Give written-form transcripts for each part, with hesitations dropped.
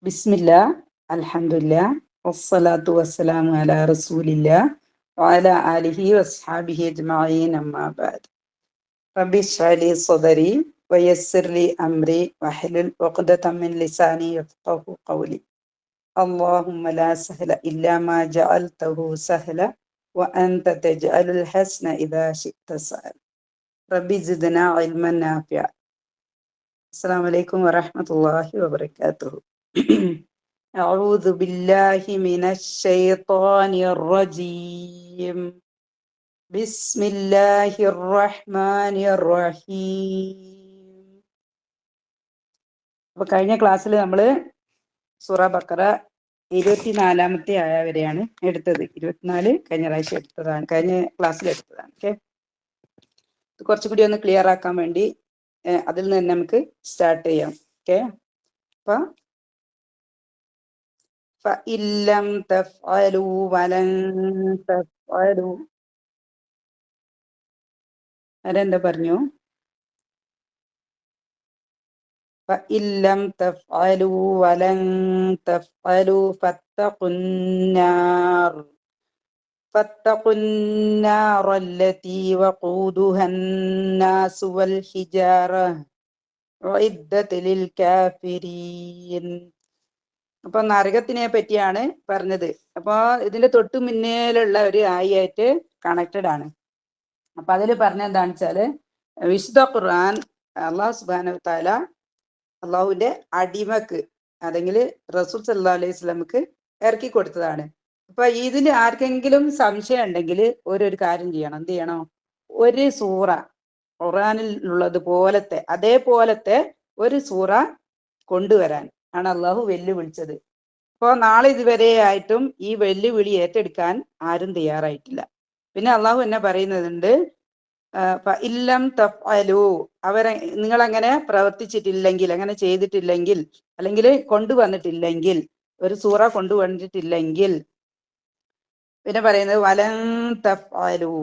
ബിസ്മില്ലാ, അൽഹംദുലില്ലാ, വസ്സലാത്തു വസ്സലാമു അലാ റസൂലില്ലാ വഅലാ ആലിഹി വസ്ഹാബിഹി അജ്മഈൻ, അമ്മാ ബഅദ്. റബ്ബി ഇശ്റഹ് ലി സ്വദരി വയസ്സിർ ലി അംരി വഹ്ലുൽ ഉഖ്ദതം മിൻ ലിസാനി യഫ്ഖഹു ഖൗലി. അല്ലാഹുമ്മ ലാ സഹല ഇല്ലാ മാ ജഅൽതഹു സഹല വഅൻത തജ്അലുൽ ഹസ്ന ഇദാ ശിഅ്ത സഹല. റബ്ബി സിദ്നാ ഇൽമൻ നാഫിഅ. അസ്സലാമു അലൈക്കും വറഹ്മത്തുള്ളാഹി വബറകാതുഹു. أعوذ بالله من الشيطان الرجيم. بسم الله الرحمن الرحيم. അപ്പോൾ കഴിഞ്ഞ ക്ലാസ്സിൽ നമ്മൾ സൂറ ബഖറ 24 ആയ വരെയാണ് എടുത്തത്. 24 കഴിഞ്ഞ പ്രാവശ്യം എടുത്തതാണ്, കഴിഞ്ഞ ക്ലാസ്സിൽ എടുത്തതാണ്. ഓക്കെ, കുറച്ചുകൂടി ഒന്ന് ക്ലിയർ ആക്കാൻ വേണ്ടി അതിൽ നിന്ന് നമുക്ക് സ്റ്റാർട്ട് ചെയ്യാം. ഓക്കെ, അപ്പം فإن لم تفعلوا ولن تفعلوا അതെന്താ പറഞ്ഞു? فإن لم تفعلوا ولن تفعلوا فاتقوا النار التي وقودها الناس والحجارة أعدت للكافرين. അപ്പൊ നരകത്തിനെ പറ്റിയാണ് പറഞ്ഞത്. അപ്പൊ ഇതിന്റെ തൊട്ട് മുന്നേലുള്ള ഒരു ആയിട്ട് കണക്റ്റഡ് ആണ്. അപ്പൊ അതിൽ പറഞ്ഞ എന്താണെന്ന് വെച്ചാല്, വിശുദ്ധ ഖുർആൻ അള്ളാഹു സുബ്ഹാനഹു വ തആല അള്ളാഹുവിന്റെ അടിമക്ക്, അല്ലെങ്കിൽ റസൂൽ സല്ലല്ലാഹു അലൈഹി വസല്ലമക്ക് ഇറക്കി കൊടുത്തതാണ്. അപ്പൊ ഇതിന് ആർക്കെങ്കിലും സംശയം ഉണ്ടെങ്കിൽ ഒരു കാര്യം ചെയ്യണം. എന്ത് ചെയ്യണം? ഒരു സൂറ ഖുർആനിൽ ഉള്ളത് പോലത്തെ അതേപോലത്തെ ഒരു സൂറ കൊണ്ടുവരാൻ ആണ് അള്ളാഹു വെല്ലുവിളിച്ചത്. അപ്പോൾ നാളെ ഇതുവരെ ആയിട്ടും ഈ വെല്ലുവിളി ഏറ്റെടുക്കാൻ ആരും തയ്യാറായിട്ടില്ല. പിന്നെ അള്ളാഹു എന്നെ പറയുന്നുണ്ട്, ഇല്ലം തഫ്അലു, അവരെ നിങ്ങൾ അങ്ങനെ പ്രവർത്തിച്ചിട്ടില്ലെങ്കിൽ, അങ്ങനെ ചെയ്തിട്ടില്ലെങ്കിൽ, അല്ലെങ്കിൽ കൊണ്ടുവന്നിട്ടില്ലെങ്കിൽ, ഒരു സൂറ കൊണ്ടുവന്നിട്ടില്ലെങ്കിൽ, പിന്നെ പറയുന്നത് വലൻ തഫ്അലു,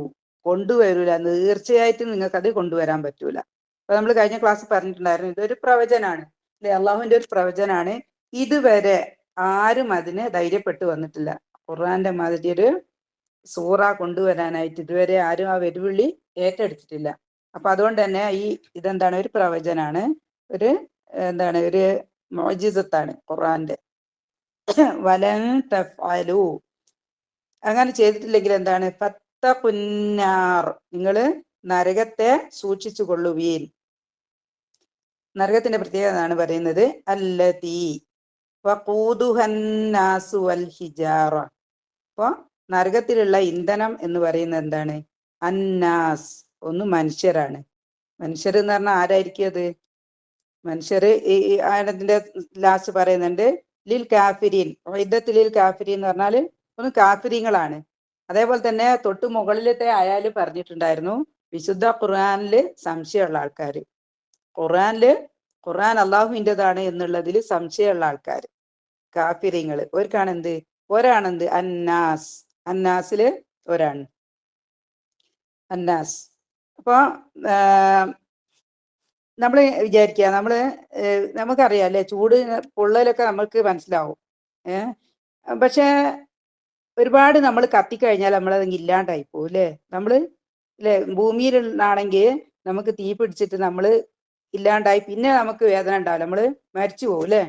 കൊണ്ടുവരൂല, തീർച്ചയായിട്ടും നിങ്ങൾക്കത് കൊണ്ടുവരാൻ പറ്റൂല. അപ്പൊ നമ്മൾ കഴിഞ്ഞ ക്ലാസ് പറഞ്ഞിട്ടുണ്ടായിരുന്നു, ഇതൊരു പ്രവചനാണ് അല്ലെ, അള്ളാഹുവിന്റെ ഒരു പ്രവചനാണ്. ഇതുവരെ ആരും അതിന് ധൈര്യപ്പെട്ടു വന്നിട്ടില്ല. ഖുർആന്റെ മാതിരി ഒരു സൂറ കൊണ്ടുവരാനായിട്ട് ഇതുവരെ ആരും ആ വെല്ലുവിളി ഏറ്റെടുത്തിട്ടില്ല. അപ്പൊ അതുകൊണ്ട് തന്നെ ഇതെന്താണ്? ഒരു പ്രവചനാണ്, ഒരു ഒരു മുഅ്ജിസത്താണ് ഖുർആന്റെ. വലൻ തഫ്അലു, അങ്ങനെ ചെയ്തിട്ടില്ലെങ്കിൽ എന്താണ്? ഫത്തഖുന്നാർ, നിങ്ങൾ നരകത്തെ സൂക്ഷിച്ചു കൊള്ളുവീൻ. നരകത്തിന്റെ പ്രത്യേകത ആണ് പറയുന്നത്, അല്ലതീ വഖൂദുഹന്നാസു വൽ ഹിജാറ. അപ്പൊ നരകത്തിലുള്ള ഇന്ധനം എന്ന് പറയുന്നത് എന്താണ്? അന്നാസ്, ഒന്ന് മനുഷ്യരാണ്. മനുഷ്യർ എന്ന് പറഞ്ഞാൽ ആരായിരിക്കും അത്? മനുഷ്യർ ഈ ആയതിന്റെ ലാസ്റ്റ് പറയുന്നുണ്ട്, ലിൽ കാഫിരീൻ, ലിൽ കാഫിരീൻ എന്ന് പറഞ്ഞാൽ ഒന്ന് കാഫിരീങ്ങളാണ്. അതേപോലെ തന്നെ തൊട്ട് മുകളിലത്തെ ആയാലും പറഞ്ഞിട്ടുണ്ടായിരുന്നു, വിശുദ്ധ ഖുർആനില് സംശയമുള്ള ആൾക്കാർ, ഖുർആൻ അള്ളാഹുവിൻ്റെതാണ് എന്നുള്ളതിൽ സംശയമുള്ള ആൾക്കാർ, കാഫിരീങ്ങൾ. ഒരാണെന്ത്? അന്നാസ്, അന്നാസില് ഒരാണ് അന്നാസ്. അപ്പൊ നമ്മൾ വിചാരിക്കുക, നമുക്കറിയാം അല്ലെ, ചൂട് പൊള്ളലൊക്കെ നമ്മൾക്ക് മനസ്സിലാവും. പക്ഷെ ഒരുപാട് നമ്മൾ കത്തിക്കഴിഞ്ഞാൽ നമ്മളത് ഇല്ലാണ്ടായി പോകും അല്ലേ? ഭൂമിയിലാണെങ്കിൽ നമുക്ക് തീ പിടിച്ചിട്ട് നമ്മൾ ഇല്ലാണ്ടായി, പിന്നെ നമുക്ക് വേദന ഉണ്ടാവില്ല, നമ്മൾ മരിച്ചു പോകും അല്ലേ?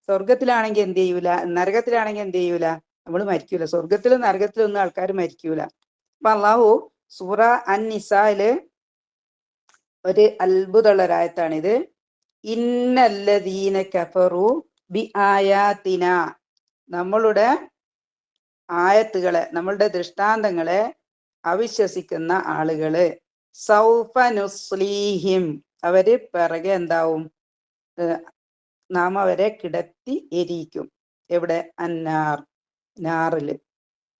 സ്വർഗത്തിലാണെങ്കിൽ എന്ത് ചെയ്യൂല, നരകത്തിലാണെങ്കിൽ എന്ത് ചെയ്യൂല, നമ്മൾ മരിക്കൂല. സ്വർഗത്തിലും നരകത്തിലും ഒന്നും ആൾക്കാർ മരിക്കൂല. അപ്പൊ അള്ളാഹു സൂറ അൻ-നിസായില് ഒരു അത്ഭുതമുള്ള ഒരായത്താണിത്. ഇന്നല്ലദീന കഫറു ബി ആയാത്തിന, നമ്മളുടെ ആയത്തുകളെ, നമ്മളുടെ ദൃഷ്ടാന്തങ്ങളെ അവിശ്വസിക്കുന്ന ആളുകള്, സൗഫ നുസ്ലീഹിം, അവര് പിറകെ എന്താവും? നാം അവരെ കിടത്തി എരിയിക്കും. എവിടെ? അന്നാർ, നാറില്.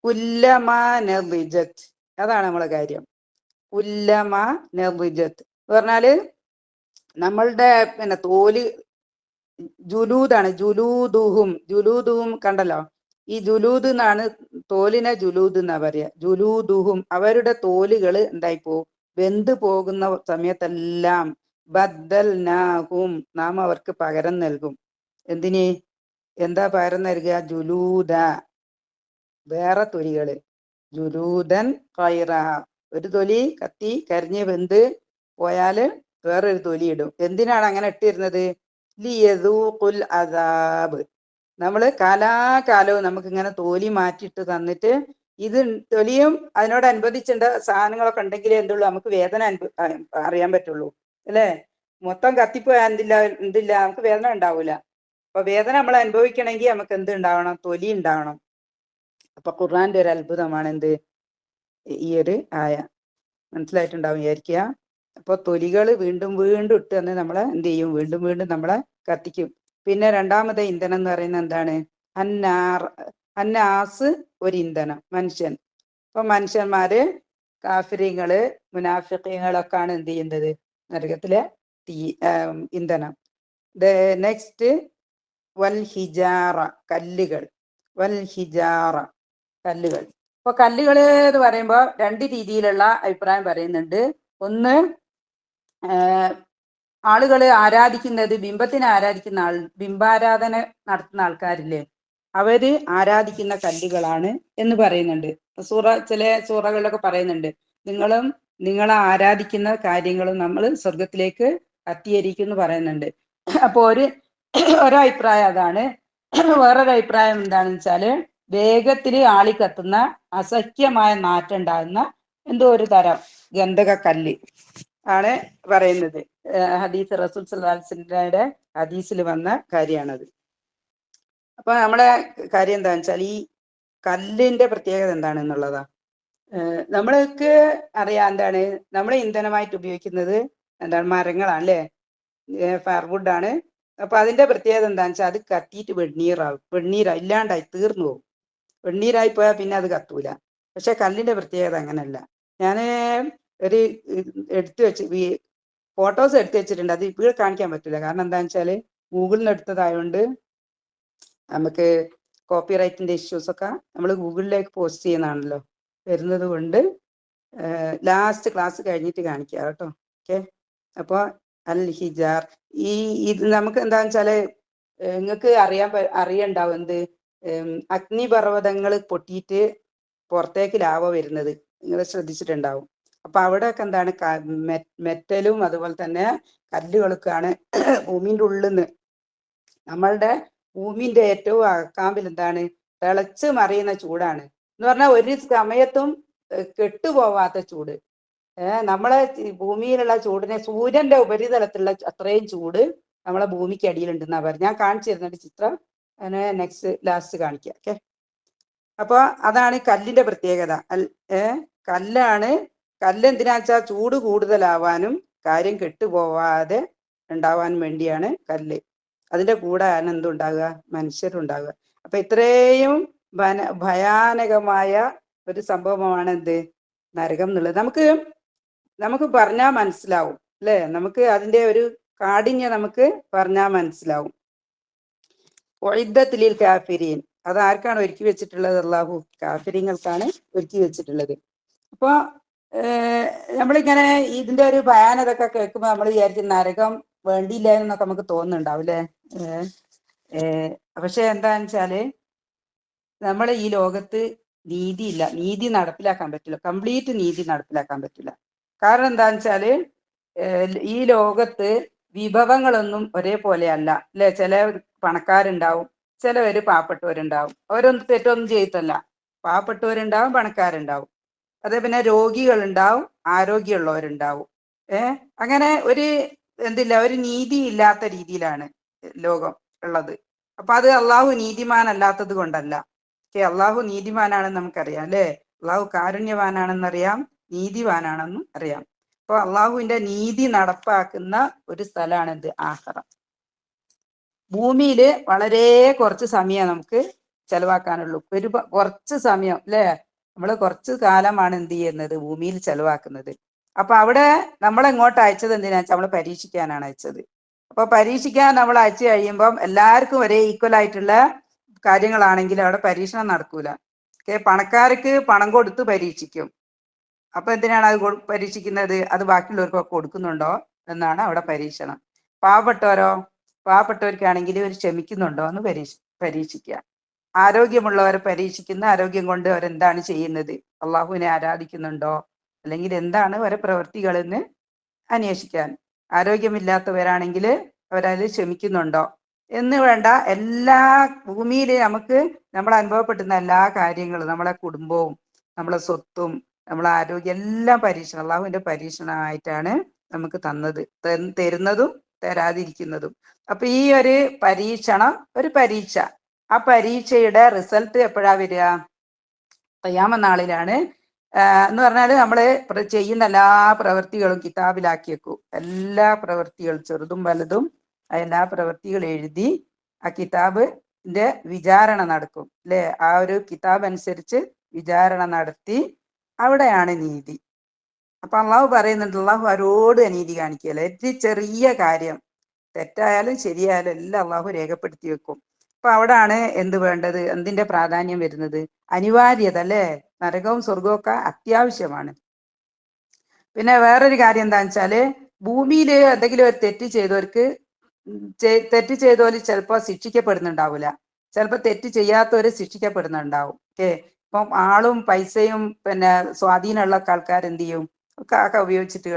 കുല്ലമാ നദിജത്ത്, അതാണ് നമ്മളെ കാര്യം. കുല്ലമാ നദിജത്ത് എന്ന് പറഞ്ഞാല് നമ്മളുടെ തോല്, ജുലൂദാണ്, ജുലൂദുഹും കണ്ടല്ലോ, ഈ ജുലൂദ് എന്നാണ്, തോലിനെ ജുലൂദ് എന്നാ പറയാ. ജുലൂദുഹും, അവരുടെ തോലുകൾ എന്തായിപ്പോ വെന്തു പോകുന്ന സമയത്തെല്ലാം ബദ്ദൽനാഹും, നാം അവർക്ക് പകരം നൽകും. എന്തിന്? എന്താ പകരം നൽകുക? ജുലൂദ, വേറെ തൊലികള്. ജുലൂദൻ ഖൈറഹ, ഒരു തൊലി കത്തി കരിഞ്ഞ് വെന്ത് പോയാല് വേറൊരു തൊലി ഇടും. എന്തിനാണ് അങ്ങനെ ഇട്ടിരുന്നത്? ലിയദൂഖുൽ അദാബ്, നമ്മള് കാലാകാലവും നമുക്ക് ഇങ്ങനെ തോലി മാറ്റിയിട്ട് തന്നിട്ട് ഇത് തൊലിയും അതിനോടനുബന്ധിച്ചുണ്ട സാധനങ്ങളൊക്കെ ഉണ്ടെങ്കിലേ എന്തുള്ളൂ നമുക്ക് വേദന അറിയാൻ പറ്റുള്ളൂ, അല്ലേ? മൊത്തം കത്തിപ്പോയാൽ എന്തില്ല നമുക്ക് വേദന ഉണ്ടാവൂല. അപ്പൊ വേദന നമ്മൾ അനുഭവിക്കണമെങ്കിൽ നമുക്ക് എന്ത് ഉണ്ടാവണം? തൊലി ഉണ്ടാവണം. അപ്പൊ ഖുർആന്റെ ഒരു അത്ഭുതമാണ് എന്ത്? ഈ ഒരു ആയ. മനസ്സിലായിട്ടുണ്ടാവും വിചാരിക്കുക. അപ്പൊ തൊലികൾ വീണ്ടും വീണ്ടും ഇട്ട് തന്നെ നമ്മളെ എന്ത് ചെയ്യും? വീണ്ടും വീണ്ടും നമ്മളെ കത്തിക്കും. പിന്നെ രണ്ടാമത്തെ ഇന്ധനം എന്ന് പറയുന്നത് എന്താണ്? അന്നാസ്, ഒരു ഇന്ധനം, മനുഷ്യൻ. അപ്പൊ മനുഷ്യന്മാര്, കാഫിര്യങ്ങള്, മുനാഫിഖീങ്ങളൊക്കെയാണ് എന്ത് ചെയ്യുന്നത്? നരകത്തിലെ തീ, ഇന്ധനം. നെക്സ്റ്റ് വൽ ഹിജാറ, കല്ലുകൾ. വൽ ഹിജാറ, കല്ലുകൾ. അപ്പൊ കല്ലുകൾ എന്ന് പറയുമ്പോൾ രണ്ട് രീതിയിലുള്ള അഭിപ്രായം പറയുന്നുണ്ട്. ഒന്ന്, ആളുകൾ ആരാധിക്കുന്നത്, ബിംബത്തിനെ ആരാധിക്കുന്ന ബിംബാരാധന നടത്തുന്ന ആൾക്കാരില്ലേ, അവര് ആരാധിക്കുന്ന കല്ലുകളാണ് എന്ന് പറയുന്നുണ്ട്. ചില സൂറകളിലൊക്കെ പറയുന്നുണ്ട്, നിങ്ങളെ ആരാധിക്കുന്ന കാര്യങ്ങളും നമ്മൾ സ്വർഗത്തിലേക്ക് കത്തിയിരിക്കും എന്ന് പറയുന്നുണ്ട്. അപ്പൊ ഒരഭിപ്രായം അതാണ്. വേറൊരു അഭിപ്രായം എന്താണെന്ന് വെച്ചാല്, വേഗത്തിൽ ആളിക്കത്തുന്ന അസഖ്യമായ നാറ്റുണ്ടാകുന്ന എന്തോ ഒരു തരം ഗന്ധക കല്ല് ആണ് പറയുന്നത്. ഹദീസ്, റസൂൽ സല്ലല്ലാഹു അലൈഹി വസല്ലമയുടെ ഹദീസിൽ വന്ന കാര്യമാണത്. അപ്പൊ നമ്മളെ കാര്യം എന്താണെന്ന് വെച്ചാൽ, ഈ കല്ലിന്റെ പ്രത്യേകത എന്താണെന്നുള്ളതാ. നമ്മൾക്ക് അറിയാം എന്താണ് നമ്മൾ ഇന്ധനമായിട്ട് ഉപയോഗിക്കുന്നത്, എന്താണ്? മരങ്ങളാണ്, അല്ലേ? ഫയർവുഡ് ആണ്. അപ്പൊ അതിന്റെ പ്രത്യേകത എന്താണെന്ന് വെച്ചാൽ, അത് കത്തിയിട്ട് ഇല്ലാണ്ടായി തീർന്നു പോകും. വെണ്ണീരായി പോയാൽ പിന്നെ അത് കത്തൂല. പക്ഷെ കല്ലിന്റെ പ്രത്യേകത അങ്ങനല്ല. ഞാൻ ഒരു ഫോട്ടോസ് എടുത്തു വെച്ചിട്ടുണ്ട്. അത് ഇപ്പോൾ കാണിക്കാൻ പറ്റില്ല. കാരണം എന്താണെന്ന് വെച്ചാൽ ഗൂഗിളിൽ നിന്ന് എടുത്തതായതുകൊണ്ട് നമുക്ക് കോപ്പിറൈറ്റിന്റെ ഇഷ്യൂസ് ഒക്കെ നമ്മൾ ഗൂഗിളിലേക്ക് പോസ്റ്റ് ചെയ്യുന്നതാണല്ലോ വരുന്നത് കൊണ്ട് ലാസ്റ്റ് ക്ലാസ് കഴിഞ്ഞിട്ട് കാണിക്കാം കേട്ടോ. ഓക്കെ. അപ്പോൾ അൽ ഹിജാർ, ഇത് നമുക്ക് എന്താണെന്ന് വെച്ചാൽ നിങ്ങൾക്ക് അറിയണ്ടാവും എന്ത്? അഗ്നിപർവ്വതങ്ങൾ പൊട്ടിയിട്ട് പുറത്തേക്ക് ലാവ വരുന്നത് നിങ്ങൾ ശ്രദ്ധിച്ചിട്ടുണ്ടാവും. അപ്പൊ അവിടെയൊക്കെ എന്താണ്? മെറ്റലും അതുപോലെ തന്നെ കല്ലുകളൊക്കെയാണ് ഭൂമിന്റെ ഉള്ളിൽ നിന്ന്. നമ്മളുടെ ഭൂമിന്റെ ഏറ്റവും അക്കാമ്പിൽ എന്താണ്? തിളച്ച് മറിയുന്ന ചൂടാണ് എന്ന് പറഞ്ഞാൽ ഒരു സമയത്തും കെട്ടുപോവാത്ത ചൂട്. നമ്മളെ ഭൂമിയിലുള്ള ചൂടിനെ, സൂര്യന്റെ ഉപരിതലത്തിലുള്ള അത്രയും ചൂട് നമ്മളെ ഭൂമിക്ക് അടിയിലുണ്ടെന്നാ പറയുക. ഞാൻ കാണിച്ചു തരുന്നുണ്ട് ചിത്രം, അതിനെ ലാസ്റ്റ് കാണിക്കാം. ഓക്കെ. അപ്പൊ അതാണ് കല്ലിന്റെ പ്രത്യേകത. കല്ല് എന്തിനാ വെച്ചാൽ ചൂട് കൂടുതലാവാനും കാര്യം കെട്ടുപോവാതെ ഉണ്ടാവാൻ വേണ്ടിയാണ് കല്ല്. അതിന്റെ കൂടെയാണ് എന്തുണ്ടാകുക? മനുഷ്യരുണ്ടാകുക. അപ്പൊ ഇത്രയും ഭയാനകമായ ഒരു സംഭവമാണ് എന്ത്? നരകം എന്നുള്ളത്. നമുക്ക് പറഞ്ഞാൽ മനസ്സിലാവും, അല്ലേ? നമുക്ക് അതിന്റെ ഒരു കാഠിന്യം നമുക്ക് പറഞ്ഞാൽ മനസ്സിലാവും. ഒഇദ്ദത്തുൽ കാഫിരീൻ, അത് ആർക്കാണ് ഒരുക്കി വെച്ചിട്ടുള്ളത്? അല്ലാഹു കാഫിരീങ്ങൾക്കാണ് ഒരുക്കി വെച്ചിട്ടുള്ളത്. അപ്പൊ നമ്മളിങ്ങനെ ഇതിന്റെ ഒരു ഭയാനതൊക്കെ കേൾക്കുമ്പോൾ നമ്മൾ വിചാരിക്കും നരകം വേണ്ടിയില്ല എന്നൊക്കെ നമുക്ക് തോന്നുന്നുണ്ടാവും, അല്ലേ? പക്ഷെ എന്താന്ന് വെച്ചാല്, നമ്മളെ ഈ ലോകത്ത് നീതി നടപ്പിലാക്കാൻ പറ്റില്ല. കംപ്ലീറ്റ് നീതി നടപ്പിലാക്കാൻ പറ്റില്ല. കാരണം എന്താന്ന് വെച്ചാല്, ഈ ലോകത്ത് വിഭവങ്ങളൊന്നും ഒരേപോലെയല്ല, അല്ലെ? ചില പണക്കാരുണ്ടാവും, ചിലവര് പാവപ്പെട്ടവരുണ്ടാവും. അവരൊന്നും തെറ്റൊന്നും ചെയ്തിട്ടല്ല. പാവപ്പെട്ടവരുണ്ടാവും, പണക്കാരുണ്ടാവും. അതേ പിന്നെ രോഗികളുണ്ടാവും, ആരോഗ്യമുള്ളവരുണ്ടാവും. അങ്ങനെ ഒരു നീതി ഇല്ലാത്ത രീതിയിലാണ് ലോകം ഉള്ളത്. അപ്പൊ അത് അള്ളാഹു നീതിമാനല്ലാത്തത് കൊണ്ടല്ല. അള്ളാഹു നീതിമാനാണെന്ന് നമുക്കറിയാം, അല്ലേ? അള്ളാഹു കാരുണ്യവാനാണെന്നറിയാം, നീതിവാനാണെന്നും അറിയാം. അപ്പൊ അള്ളാഹുവിന്റെ നീതി നടപ്പാക്കുന്ന ഒരു സ്ഥലമാണ് ഇത് ആഖിറ. ഭൂമിയിൽ വളരെ കുറച്ച് സമയം നമുക്ക് ചെലവാക്കാനുള്ളൂ. കുറച്ച് സമയം, അല്ലേ? നമ്മൾ കുറച്ച് കാലമാണ് എന്ത് ചെയ്യുന്നത്? ഭൂമിയിൽ ചെലവാക്കുന്നത്. അപ്പൊ അവിടെ നമ്മളെങ്ങോട്ട് അയച്ചത് എന്തിനാ വെച്ചാൽ നമ്മൾ പരീക്ഷിക്കാനാണ് അയച്ചത്. അപ്പൊ പരീക്ഷിക്കാൻ നമ്മൾ അയച്ചു കഴിയുമ്പം എല്ലാവർക്കും ഒരേ ഈക്വൽ ആയിട്ടുള്ള കാര്യങ്ങളാണെങ്കിൽ അവിടെ പരീക്ഷണം നടക്കൂല. പണക്കാർക്ക് പണം കൊടുത്ത് പരീക്ഷിക്കും. അപ്പൊ എന്തിനാണ് അത് പരീക്ഷിക്കുന്നത്? അത് ബാക്കിയുള്ളവർക്കൊക്കെ കൊടുക്കുന്നുണ്ടോ എന്നാണ് അവിടെ പരീക്ഷണം. പാവപ്പെട്ടവർക്കാണെങ്കിൽ ഒരു ക്ഷമിക്കുന്നുണ്ടോ എന്ന് പരീക്ഷിക്കുക. ആരോഗ്യമുള്ളവരെ പരീക്ഷിക്കുന്ന ആരോഗ്യം കൊണ്ട് അവരെന്താണ് ചെയ്യുന്നത്, അള്ളാഹുവിനെ ആരാധിക്കുന്നുണ്ടോ, അല്ലെങ്കിൽ എന്താണ് അവരെ പ്രവൃത്തികളെന്ന് അന്വേഷിക്കാൻ. ആരോഗ്യമില്ലാത്തവരാണെങ്കിൽ അവരതിൽ ക്ഷമിക്കുന്നുണ്ടോ എന്ന് വേണ്ട, എല്ലാ ഭൂമിയിൽ നമുക്ക് നമ്മൾ അനുഭവപ്പെടുന്ന എല്ലാ കാര്യങ്ങളും, നമ്മളെ കുടുംബവും നമ്മളെ സ്വത്തും നമ്മളെ ആരോഗ്യം എല്ലാം പരീക്ഷണം, അള്ളാഹുവിന്റെ പരീക്ഷണമായിട്ടാണ് നമുക്ക് തരുന്നതും തരാതിരിക്കുന്നതും. അപ്പൊ ഈ ഒരു പരീക്ഷണം, ഒരു പരീക്ഷ, ആ പരീക്ഷയുടെ റിസൾട്ട് എപ്പോഴാ വരിക? ഖിയാമത്ത് നാളിലാണ്. എന്ന് പറഞ്ഞാൽ നമ്മൾ ചെയ്യുന്ന എല്ലാ പ്രവൃത്തികളും കിതാബിലാക്കി വെക്കും. എല്ലാ പ്രവൃത്തികളും ചെറുതും വലുതും എല്ലാ പ്രവൃത്തികളും എഴുതി ആ കിതാബിന്റെ വിചാരണ നടക്കും അല്ലെ. ആ ഒരു കിതാബ് അനുസരിച്ച് വിചാരണ നടത്തി അവിടെയാണ് നീതി. അപ്പൊ അള്ളാഹു പറയുന്നുണ്ട്, അള്ളാഹു ആരോട് അനീതി കാണിക്കുകയല്ല. ഏറ്റവും ചെറിയ കാര്യം തെറ്റായാലും ശരിയായാലും എല്ലാം അള്ളാഹു രേഖപ്പെടുത്തി വെക്കും. അപ്പൊ അവിടാണ് എന്ത് വേണ്ടത്, എന്തിന്റെ പ്രാധാന്യം വരുന്നത്? അനിവാര്യത അല്ലേ. നരകവും സ്വർഗവും ഒക്കെ അത്യാവശ്യമാണ്. പിന്നെ വേറൊരു കാര്യം എന്താന്ന് വെച്ചാല്, ഭൂമിയിൽ എന്തെങ്കിലും ഒരു തെറ്റ് ചെയ്തവർക്ക്, തെറ്റ് ചെയ്തവർ ചിലപ്പോൾ ശിക്ഷിക്കപ്പെടുന്നുണ്ടാവില്ല, ചിലപ്പോൾ തെറ്റ് ചെയ്യാത്തവര് ശിക്ഷിക്കപ്പെടുന്നുണ്ടാവും. ഓക്കെ. ഇപ്പം ആളും പൈസയും പിന്നെ സ്വാധീനമുള്ള ആൾക്കാർ എന്ത് ചെയ്യും, ഒക്കെ ഉപയോഗിച്ചിട്ട്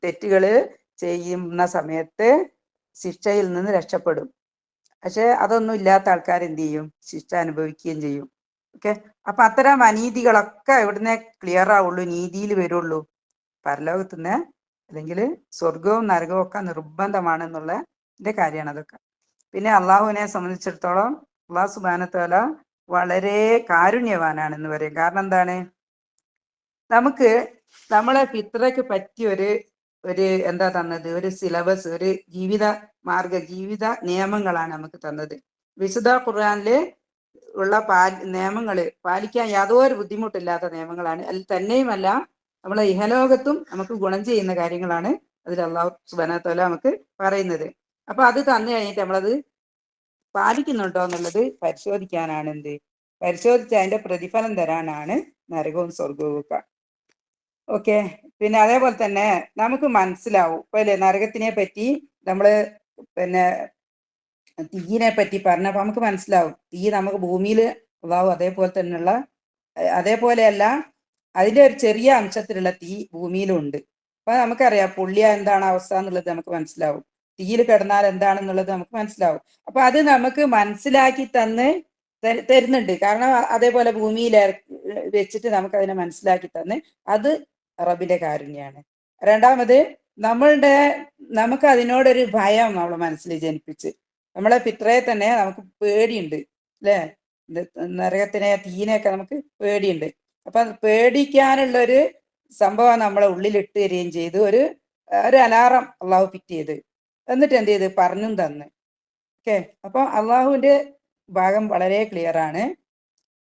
തെറ്റുകള് ചെയ്യുന്ന സമയത്ത് ശിക്ഷയിൽ നിന്ന് രക്ഷപ്പെടും. പക്ഷെ അതൊന്നും ഇല്ലാത്ത ആൾക്കാർ എന്ത് ചെയ്യും, ശിക്ഷ അനുഭവിക്കുകയും ചെയ്യും. ഓക്കെ. അപ്പൊ അത്തരം അനീതികളൊക്കെ എവിടുന്നേ ക്ലിയർ ആവുള്ളൂ, നീതിയിൽ വരുള്ളൂ, പരലോകത്തുനിന്ന്. അല്ലെങ്കിൽ സ്വർഗവും നരകവും ഒക്കെ നിർബന്ധമാണെന്നുള്ളതിന്റെ കാര്യമാണ് അതൊക്കെ. പിന്നെ അള്ളാഹുവിനെ സംബന്ധിച്ചിടത്തോളം അള്ളാഹു സുബ്ഹാനഹു വ തആല വളരെ കാരുണ്യവാനാണെന്ന് പറയും. കാരണം എന്താണ്, നമുക്ക് നമ്മളെ ഫിത്രയ്ക്ക് പറ്റിയ ഒരു എന്താ തന്നത്, ഒരു സിലബസ്, ഒരു ജീവിത ജീവിത നിയമങ്ങളാണ് നമുക്ക് തന്നത്. വിശുദ്ധ ഖുർആനില് ഉള്ള നിയമങ്ങള് പാലിക്കാൻ യാതൊരു ബുദ്ധിമുട്ടില്ലാത്ത നിയമങ്ങളാണ്. അതിൽ തന്നെയുമല്ല നമ്മളെ ഇഹലോകത്തും നമുക്ക് ഗുണം ചെയ്യുന്ന കാര്യങ്ങളാണ് അതിൽ അള്ളാഹു സുബ്ഹാനഹു വ തആല നമുക്ക് പറയുന്നത്. അപ്പൊ അത് തന്നു കഴിഞ്ഞിട്ട് നമ്മളത് പാലിക്കുന്നുണ്ടോ എന്നുള്ളത് പരിശോധിക്കാനാണ് എന്ത്, പരിശോധിച്ച് അതിന്റെ പ്രതിഫലം തരാനാണ് നരകവും സ്വർഗവും ഒക്കെ. ഓക്കെ. പിന്നെ അതേപോലെ തന്നെ നമുക്ക് മനസ്സിലാവും ഇപ്പൊ അല്ലേ, നരകത്തിനെ പറ്റി നമ്മള് പിന്നെ തീയിനെ പറ്റി പറഞ്ഞപ്പോ നമുക്ക് മനസ്സിലാവും, തീ നമുക്ക് ഭൂമിയിൽ അള്ളാഹു അതേപോലെ തന്നെയുള്ള, അതേപോലെയല്ല അതിന്റെ ഒരു ചെറിയ അംശത്തിലുള്ള തീ ഭൂമിയിലും ഉണ്ട്. അപ്പൊ നമുക്കറിയാം പൊള്ളിയ എന്താണ് അവസ്ഥ എന്നുള്ളത് നമുക്ക് മനസ്സിലാവും, തീയിൽ കിടന്നാൽ എന്താണെന്നുള്ളത് നമുക്ക് മനസ്സിലാവും. അപ്പൊ അത് നമുക്ക് മനസ്സിലാക്കി തരുന്നുണ്ട്. കാരണം അതേപോലെ ഭൂമിയിൽ വെച്ചിട്ട് നമുക്ക് അതിനെ മനസ്സിലാക്കി തന്ന്, അത് റബ്ബിന്റെ കാരുണ്യാണ്. രണ്ടാമത് നമുക്ക് അതിനോടൊരു ഭയം നമ്മളെ മനസ്സിൽ ജനിപ്പിച്ച്, നമ്മളെ ഫിത്രയെ തന്നെ നമുക്ക് പേടിയുണ്ട് അല്ലേ. നരകത്തിനെ തീനെയൊക്കെ നമുക്ക് പേടിയുണ്ട്. അപ്പൊ പേടിക്കാനുള്ളൊരു സംഭവം നമ്മളെ ഉള്ളിലിട്ട് തരികയും ചെയ്തു, ഒരു അലാറം അള്ളാഹു ഫിറ്റ് ചെയ്ത്, എന്നിട്ട് എന്ത് ചെയ്ത് പറഞ്ഞും തന്ന്. ഓക്കെ. അപ്പൊ അള്ളാഹുവിന്റെ ഭാഗം വളരെ ക്ലിയർ ആണ്,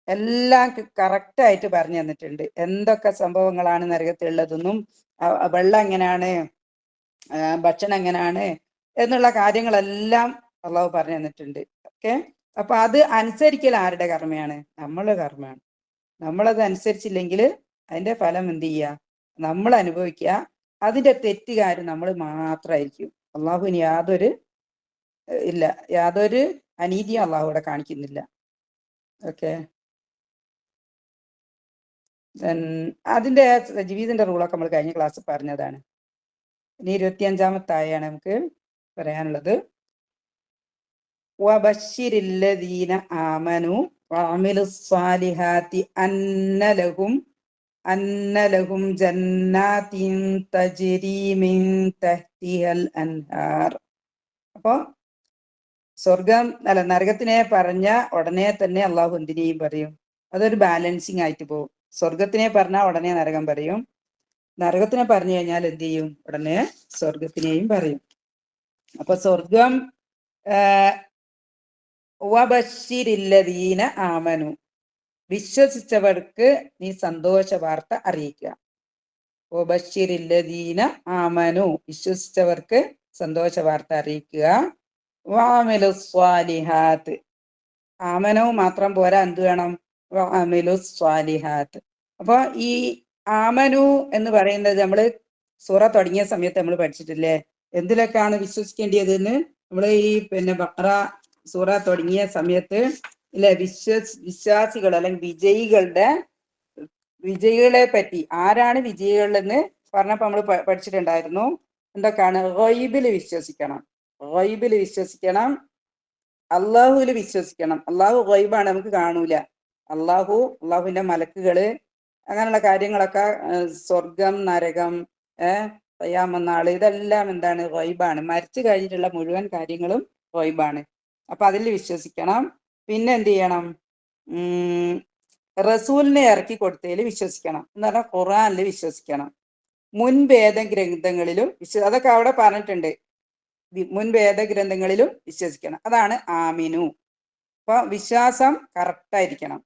എല്ലാം കറക്റ്റായിട്ട് പറഞ്ഞു തന്നിട്ടുണ്ട്. എന്തൊക്കെ സംഭവങ്ങളാണ് നരകത്തിലുള്ളതെന്നും വെള്ളം എങ്ങനെയാണ്, ഭക്ഷണം എങ്ങനെയാണ് എന്നുള്ള കാര്യങ്ങളെല്ലാം അള്ളാഹു പറഞ്ഞു തന്നിട്ടുണ്ട്. ഓക്കെ. അപ്പൊ അത് അനുസരിക്കൽ ആരുടെ കർമ്മയാണ്? നമ്മളുടെ കർമ്മമാണ്. നമ്മളത് അനുസരിച്ചില്ലെങ്കിൽ അതിന്റെ ഫലം എന്ത് ചെയ്യുക, നമ്മൾ അനുഭവിക്കുക. അതിന്റെ തെറ്റുകാരും നമ്മൾ മാത്രമായിരിക്കും. അള്ളാഹുവിന് യാതൊരു അനീതിയും അള്ളാഹു ഇവിടെ കാണിക്കുന്നില്ല. ഓക്കെ. അതിന്റെ ജീവിതത്തിന്റെ റൂളൊക്കെ നമ്മൾ കഴിഞ്ഞ ക്ലാസ് പറഞ്ഞതാണ്. ഇനി 25-ാമത്തെ ആയാണ് നമുക്ക് പറയാനുള്ളത്. വബശ്ശിരില്ലദീന ആമനു വഅമിലുസ്സാലിഹാത്തി അന്നലഹും ജന്നാത്തിൻ തജ്രി മിൻ തഹ്തിഹൽ അൻഹാർ. അപ്പൊ നരകത്തിനെ പറഞ്ഞ ഉടനെ തന്നെ അള്ളാഹു എന്തിനേയും പറയും, അതൊരു ബാലൻസിങ് ആയിട്ട് പോകും. സ്വർഗത്തിനെ പറഞ്ഞാൽ ഉടനെ നരകം പറയും, നരകത്തിനെ പറഞ്ഞു കഴിഞ്ഞാൽ എന്ത് ചെയ്യും, ഉടനെ സ്വർഗത്തിനെയും പറയും. അപ്പൊ സ്വർഗം വബശ്ശിരില്ലദീന ആമനു, വിശ്വസിച്ചവർക്ക് നീ സന്തോഷ വാർത്ത അറിയിക്കുക. വബശ്ശിരില്ലദീന ആമനു, വിശ്വസിച്ചവർക്ക് സന്തോഷ വാർത്ത അറിയിക്കുക. വഅമിലുസ്സാലിഹാത്ത്, ആമനവും മാത്രം പോരാ, എന്ത് വേണം, വഅമിലുസ്സാലിഹാത്ത്. അപ്പൊ ഈ ആമനു എന്ന് പറയുന്നത് നമ്മൾ സൂറ തുടങ്ങിയ സമയത്ത് നമ്മൾ പഠിച്ചിട്ടില്ലേ, എന്തിലൊക്കെയാണ് വിശ്വസിക്കേണ്ടതെന്ന്. നമ്മൾ ഈ ബഖറ സൂറ തുടങ്ങിയ സമയത്ത് ഇല്ലെ വിശ്വാസികൾ അല്ലെങ്കിൽ വിജയികളെ പറ്റി ആരാണ് വിജയികൾ എന്ന് പറഞ്ഞപ്പോ നമ്മൾ പഠിച്ചിട്ടുണ്ടായിരുന്നു. എന്തൊക്കെയാണ്? ഗൈബില് വിശ്വസിക്കണം, ഗൈബില് വിശ്വസിക്കണം, അള്ളാഹുവിൽ വിശ്വസിക്കണം. അള്ളാഹു ഗൈബാണ്, നമുക്ക് കാണൂല. അള്ളാഹുവിന്റെ മലക്കുകള് അങ്ങനെയുള്ള കാര്യങ്ങളൊക്കെ, സ്വർഗം, നരകം, ഖിയാമത്ത്, ഇതെല്ലാം എന്താണ്? ഗൈബാണ്. മരിച്ചു കഴിഞ്ഞിട്ടുള്ള മുഴുവൻ കാര്യങ്ങളും ഗൈബാണ്. അപ്പൊ അതിൽ വിശ്വസിക്കണം. പിന്നെ എന്ത് ചെയ്യണം? റസൂലിനെ ഇറക്കി കൊടുത്തതിൽ വിശ്വസിക്കണം എന്ന് പറഞ്ഞാൽ ഖുർആനിൽ വിശ്വസിക്കണം. മുൻവേദ ഗ്രന്ഥങ്ങളിലും അതൊക്കെ അവിടെ പറഞ്ഞിട്ടുണ്ട്. മുൻവേദ ഗ്രന്ഥങ്ങളിലും വിശ്വസിക്കണം. അതാണ് ആമിനു. അപ്പൊ വിശ്വാസം കറക്റ്റായിരിക്കണം.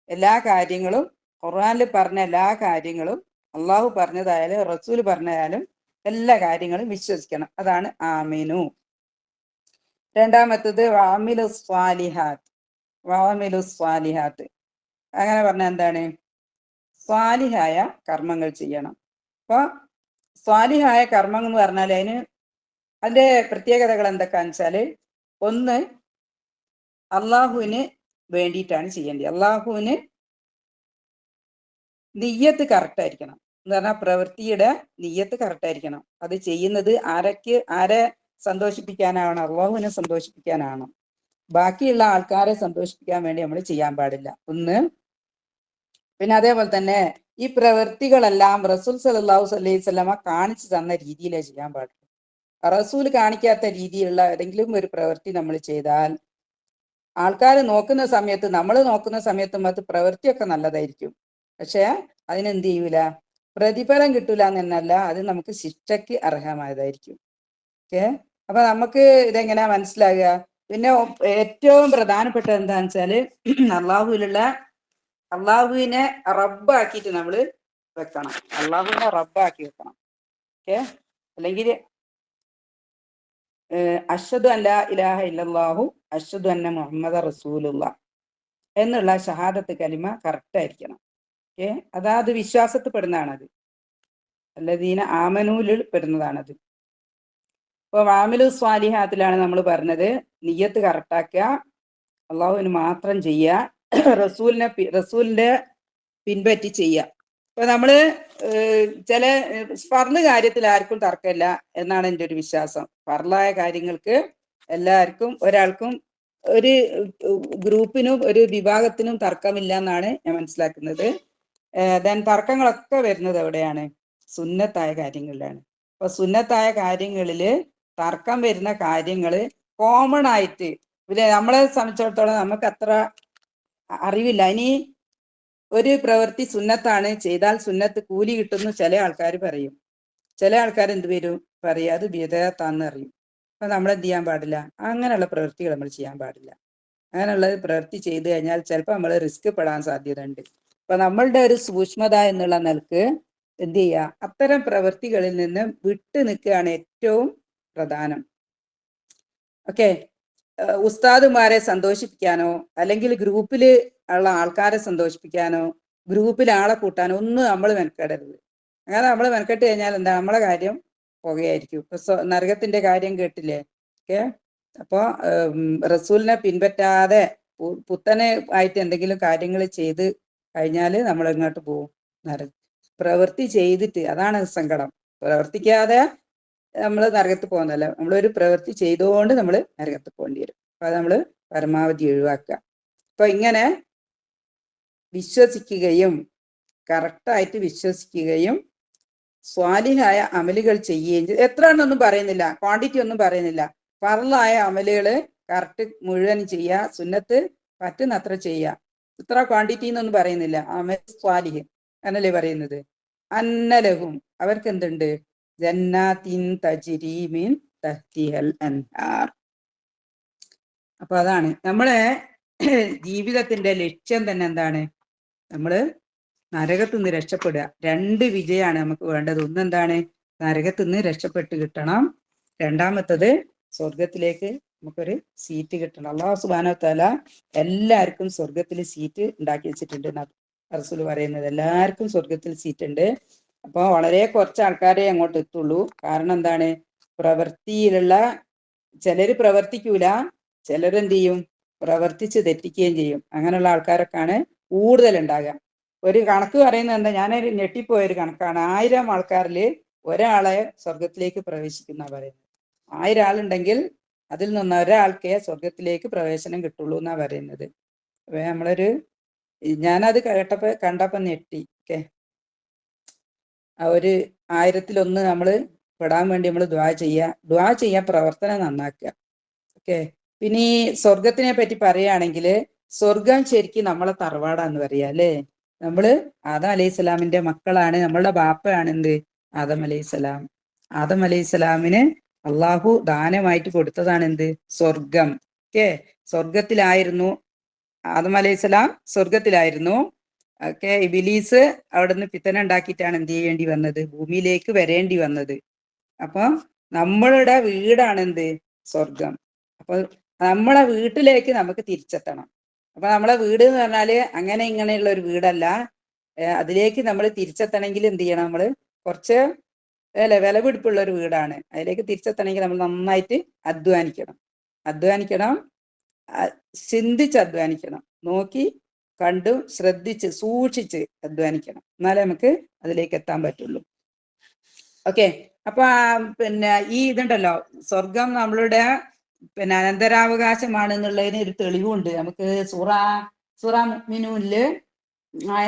എല്ലാ കാര്യങ്ങളും, ഖുർആനിൽ പറഞ്ഞ എല്ലാ കാര്യങ്ങളും, അള്ളാഹു പറഞ്ഞതായാലും റസൂൽ പറഞ്ഞതായാലും എല്ലാ കാര്യങ്ങളും വിശ്വസിക്കണം. അതാണ് ആമിനു. രണ്ടാമത്തത് വാമിലു സ്വാലിഹാത്ത്. അങ്ങനെ പറഞ്ഞാൽ എന്താണ്? സ്വാലിഹായ കർമ്മങ്ങൾ ചെയ്യണം. അപ്പൊ സ്വാലിഹായ കർമ്മം എന്ന് പറഞ്ഞാൽ അതിന്റെ പ്രത്യേകതകൾ എന്തൊക്കെയാന്ന് വെച്ചാല്, ഒന്ന്, അള്ളാഹുവിന് വേണ്ടിയിട്ടാണ് ചെയ്യേണ്ടത്. അള്ളാഹുവിന് നിയ്യത്ത് കറക്റ്റ് ആയിരിക്കണം എന്ന് പറഞ്ഞാൽ പ്രവൃത്തിയുടെ നിയ്യത്ത് കറക്റ്റ് ആയിരിക്കണം. അത് ചെയ്യുന്നത് ആരെ സന്തോഷിപ്പിക്കാനാവണം? അള്ളാഹുവിനെ സന്തോഷിപ്പിക്കാനാവണം. ബാക്കിയുള്ള ആൾക്കാരെ സന്തോഷിപ്പിക്കാൻ വേണ്ടി നമ്മൾ ചെയ്യാൻ പാടില്ല. ഒന്ന്. പിന്നെ അതേപോലെ തന്നെ ഈ പ്രവൃത്തികളെല്ലാം റസൂൽ സല്ലല്ലാഹു അലൈഹി വസല്ലമ കാണിച്ചു തന്ന രീതിയിലേ ചെയ്യാൻ പാടില്ല. റസൂൽ കാണിക്കാത്ത രീതിയിലുള്ള ഏതെങ്കിലും ഒരു പ്രവൃത്തി നമ്മൾ ചെയ്താൽ ആൾക്കാർ നോക്കുന്ന സമയത്ത്, നമ്മൾ നോക്കുന്ന സമയത്തും അത് പ്രവൃത്തിയൊക്കെ നല്ലതായിരിക്കും, പക്ഷെ അതിനെന്ത് ചെയ്യൂല? പ്രതിഫലം കിട്ടൂല എന്നല്ല, അത് നമുക്ക് ശിക്ഷയ്ക്ക് അർഹമായതായിരിക്കും. ഓക്കെ. അപ്പൊ നമുക്ക് ഇതെങ്ങനെയാ മനസ്സിലാകുക? പിന്നെ ഏറ്റവും പ്രധാനപ്പെട്ട എന്താന്ന് വെച്ചാല്, അള്ളാഹുവിനെ റബ്ബാക്കിയിട്ട് നമ്മൾ വെക്കണം. അള്ളാഹുവിനെ റബ്ബാക്കി വെക്കണം. ഓക്കെ. അല്ലെങ്കിൽ അഷ്ഹദു അൻ ലാ ഇലാഹ ഇല്ലല്ലാഹു അഷ്ഹദു അന്ന മുഹമ്മദ റസൂലുള്ള എന്നുള്ള ഷഹാദത്ത് കലിമ കറക്റ്റ് ആയിരിക്കണം. ഓക്കെ. അതാത് വിശ്വാസത്തിൽ പെടുന്നതാണത്, അല്ലദീന ആമനൂലിൽ പെടുന്നതാണത്. ഇപ്പൊ വാമിലു സ്വാലിഹാത്തിലാണ് നമ്മൾ പറഞ്ഞത് നിയ്യത്ത് കറക്റ്റാക്കുക, അള്ളാഹുവിന് മാത്രം ചെയ്യുക, റസൂലിന്റെ പിൻപറ്റി ചെയ്യുക. ഇപ്പൊ നമ്മള് ചില ഫർള് കാര്യത്തിൽ ആർക്കും തർക്കമില്ല എന്നാണ് എൻ്റെ ഒരു വിശ്വാസം. ഫർളായ കാര്യങ്ങൾക്ക് എല്ലാവർക്കും, ഒരാൾക്കും, ഒരു ഗ്രൂപ്പിനും ഒരു വിഭാഗത്തിനും തർക്കമില്ല എന്നാണ് ഞാൻ മനസ്സിലാക്കുന്നത്. തർക്കങ്ങളൊക്കെ വരുന്നത് എവിടെയാണ്? സുന്നത്തായ കാര്യങ്ങളിലാണ്. അപ്പൊ സുന്നത്തായ കാര്യങ്ങളില് തർക്കം വരുന്ന കാര്യങ്ങള് കോമൺ ആയിട്ട് നമ്മളെ സംബന്ധിച്ചിടത്തോളം നമുക്ക് അത്ര അറിവില്ല. ഇനി ഒരു പ്രവൃത്തി സുന്നത്താണ്, ചെയ്താൽ സുന്നത്ത് കൂലി കിട്ടുന്നു ചില ആൾക്കാർ പറയും. ചില ആൾക്കാർ എന്ത് പറയും? അത് ബിദഅത്താന്ന് അറിയും. അപ്പൊ നമ്മൾ എന്ത് ചെയ്യാൻ പാടില്ല? അങ്ങനെയുള്ള പ്രവൃത്തികൾ നമ്മൾ ചെയ്യാൻ പാടില്ല. അങ്ങനെയുള്ള പ്രവൃത്തി ചെയ്തു കഴിഞ്ഞാൽ ചിലപ്പോൾ നമ്മൾ റിസ്ക് പെടാൻ സാധ്യത ഉണ്ട്. അപ്പൊ നമ്മളുടെ ഒരു സൂക്ഷ്മത എന്നുള്ള നിലക്ക് എന്ത് ചെയ്യുക? അത്തരം പ്രവൃത്തികളിൽ നിന്ന് വിട്ടു നിൽക്കുകയാണ് ഏറ്റവും പ്രധാനം. ഓക്കെ. ഉസ്താദുമാരെ സന്തോഷിപ്പിക്കാനോ അല്ലെങ്കിൽ ഗ്രൂപ്പിൽ ഉള്ള ആൾക്കാരെ സന്തോഷിപ്പിക്കാനോ ഗ്രൂപ്പിൽ ആളെ കൂട്ടാനോ ഒന്നും നമ്മൾ മെനക്കെടരുത്. അങ്ങനെ നമ്മൾ മെനക്കെട്ട് കഴിഞ്ഞാൽ എന്താ? നമ്മളെ കാര്യം പുകയായിരിക്കും. ഇപ്പൊ നരകത്തിന്റെ കാര്യം കേട്ടില്ലേ? ഓക്കെ. അപ്പോ റസൂലിനെ പിൻപറ്റാതെ പുത്തനെ ആയിട്ട് എന്തെങ്കിലും കാര്യങ്ങൾ ചെയ്ത് കഴിഞ്ഞാല് നമ്മൾ എങ്ങോട്ട് പോകും? പ്രവൃത്തി ചെയ്തിട്ട്, അതാണ് സങ്കടം. പ്രവർത്തിക്കാതെ നമ്മൾ നരകത്ത് പോകുന്നല്ല, നമ്മളൊരു പ്രവൃത്തി ചെയ്തുകൊണ്ട് നമ്മൾ നരകത്ത് പോകേണ്ടി വരും. അപ്പൊ അത് നമ്മൾ പരമാവധി ഒഴിവാക്കുക. അപ്പൊ ഇങ്ങനെ വിശ്വസിക്കുകയും കറക്റ്റായിട്ട് വിശ്വസിക്കുകയും സ്വാലിഹായ അമലുകൾ ചെയ്യുകയും ചെയ്യും. എത്ര എണ്ണൊന്നും പറയുന്നില്ല, ക്വാണ്ടിറ്റി ഒന്നും പറയുന്നില്ല. ഫർളായ അമലുകൾ കറക്റ്റ് മുഴുവൻ ചെയ്യുക, സുന്നത്ത് പറ്റുന്നത്ര ചെയ്യുക. ഇത്ര ക്വാണ്ടിറ്റി എന്നൊന്നും പറയുന്നില്ല. അമൽ സ്വാലിഹ് എന്നല്ലേ പറയുന്നത്. അന്നലഹും, അവർക്ക് എന്തുണ്ട്? ജന്നാത്തിൻ തജ്രി മിൻ തഹ്തിഹൽ അൻഹാർ. അപ്പൊ അതാണ് നമ്മളെ ജീവിതത്തിന്റെ ലക്ഷ്യം തന്നെ. എന്താണ്? നമ്മള് നരകത്തുനിന്ന് രക്ഷപ്പെടുക. രണ്ട് വിജയമാണ് നമുക്ക് വേണ്ടത്. ഒന്നെന്താണ്? നരകത്തുനിന്ന് രക്ഷപ്പെട്ട് കിട്ടണം. രണ്ടാമത്തത് സ്വർഗത്തിലേക്ക് നമുക്കൊരു സീറ്റ് കിട്ടണം. അല്ലാഹു സുബ്ഹാനഹു വ തആല എല്ലാവർക്കും സ്വർഗത്തിൽ സീറ്റ് ഉണ്ടാക്കി വെച്ചിട്ടുണ്ട്. റസൂൽ പറയുന്നത് എല്ലാവർക്കും സ്വർഗത്തിൽ സീറ്റ് ഉണ്ട്. അപ്പോൾ വളരെ കുറച്ച് ആൾക്കാരെ അങ്ങോട്ട് എത്തുള്ളൂ. കാരണം എന്താണ്? പ്രവൃത്തിയിലുള്ള ചിലര് പ്രവർത്തിക്കൂല, ചിലരെന്ത് ചെയ്യും, പ്രവർത്തിച്ച് തെറ്റിക്കുകയും ചെയ്യും. അങ്ങനെയുള്ള ആൾക്കാരൊക്കെയാണ് കൂടുതൽ ഉണ്ടാകുക. ഒരു കണക്ക് പറയുന്നത് എന്താ, ഞാനൊരു ഞെട്ടിപ്പോയൊരു കണക്കാണ്. 1000 ആൾക്കാരിൽ ഒരാളെ സ്വർഗത്തിലേക്ക് പ്രവേശിക്കുന്ന പറയുന്നത്. 1000 ആളുണ്ടെങ്കിൽ അതിൽ നിന്ന് ഒരാൾക്കേ സ്വർഗത്തിലേക്ക് പ്രവേശനം കിട്ടുള്ളൂ എന്നാ പറയുന്നത്. നമ്മളൊരു ഞാനത് കണ്ടപ്പോ ഞെട്ടി. ഓക്കെ, ആ ഒരു 1000-ൽ 1 നമ്മൾ പെടാൻ വേണ്ടി നമ്മൾ ദുആ ചെയ്യുക, പ്രവർത്തനം നന്നാക്കുക. ഓക്കെ. പിന്നെ ഈ സ്വർഗത്തിനെ പറ്റി പറയുകയാണെങ്കിൽ, സ്വർഗം ശരിക്കും നമ്മളെ തറവാടാന്ന് പറയാ അല്ലേ. നമ്മള് ആദം അലൈഹിസ്സലാമിന്റെ മക്കളാണ്. നമ്മളുടെ ബാപ്പയാണ് എന്ത്, ആദം അലൈഹിസ്സലാം. ആദം അലൈഹിസ്സലാമിന് അള്ളാഹു ദാനമായിട്ട് കൊടുത്തതാണ് എന്ത്, സ്വർഗം. ഓക്കെ. സ്വർഗത്തിലായിരുന്നു ആദം അലൈഹിസ്സലാം, സ്വർഗത്തിലായിരുന്നു. ഓക്കെ. ഇബ്ലീസ് അവിടുന്ന് ഫിത്തന ഉണ്ടാക്കിയിട്ടാണ് എന്ത് ചെയ്യേണ്ടി വന്നത്, ഭൂമിയിലേക്ക് വരേണ്ടി വന്നത്. അപ്പൊ നമ്മളുടെ വീടാണ് എന്ത്, സ്വർഗം. അപ്പൊ നമ്മളെ വീട്ടിലേക്ക് നമുക്ക് തിരിച്ചെത്തണം. അപ്പൊ നമ്മളെ വീട് എന്ന് പറഞ്ഞാല് അങ്ങനെ ഇങ്ങനെയുള്ള ഒരു വീടല്ല. അതിലേക്ക് നമ്മൾ തിരിച്ചെത്തണമെങ്കിൽ എന്ത് ചെയ്യണം, നമ്മള് കുറച്ച് വിലപിടിപ്പുള്ള ഒരു വീടാണ്. അതിലേക്ക് തിരിച്ചെത്തണമെങ്കിൽ നമ്മൾ നന്നായിട്ട് അധ്വാനിക്കണം, ചിന്തിച്ച് അധ്വാനിക്കണം, നോക്കി കണ്ടു ശ്രദ്ധിച്ച് സൂക്ഷിച്ച് അധ്വാനിക്കണം. എന്നാലേ നമുക്ക് അതിലേക്ക് എത്താൻ പറ്റുള്ളൂ. ഓക്കെ. അപ്പൊ പിന്നെ ഈ ഇതുണ്ടല്ലോ, സ്വർഗം നമ്മളുടെ അനന്തരാവകാശമാണ് എന്നുള്ളതിന് ഒരു തെളിവുണ്ട്. നമുക്ക് സൂറ മുഅ്മിനൂനില്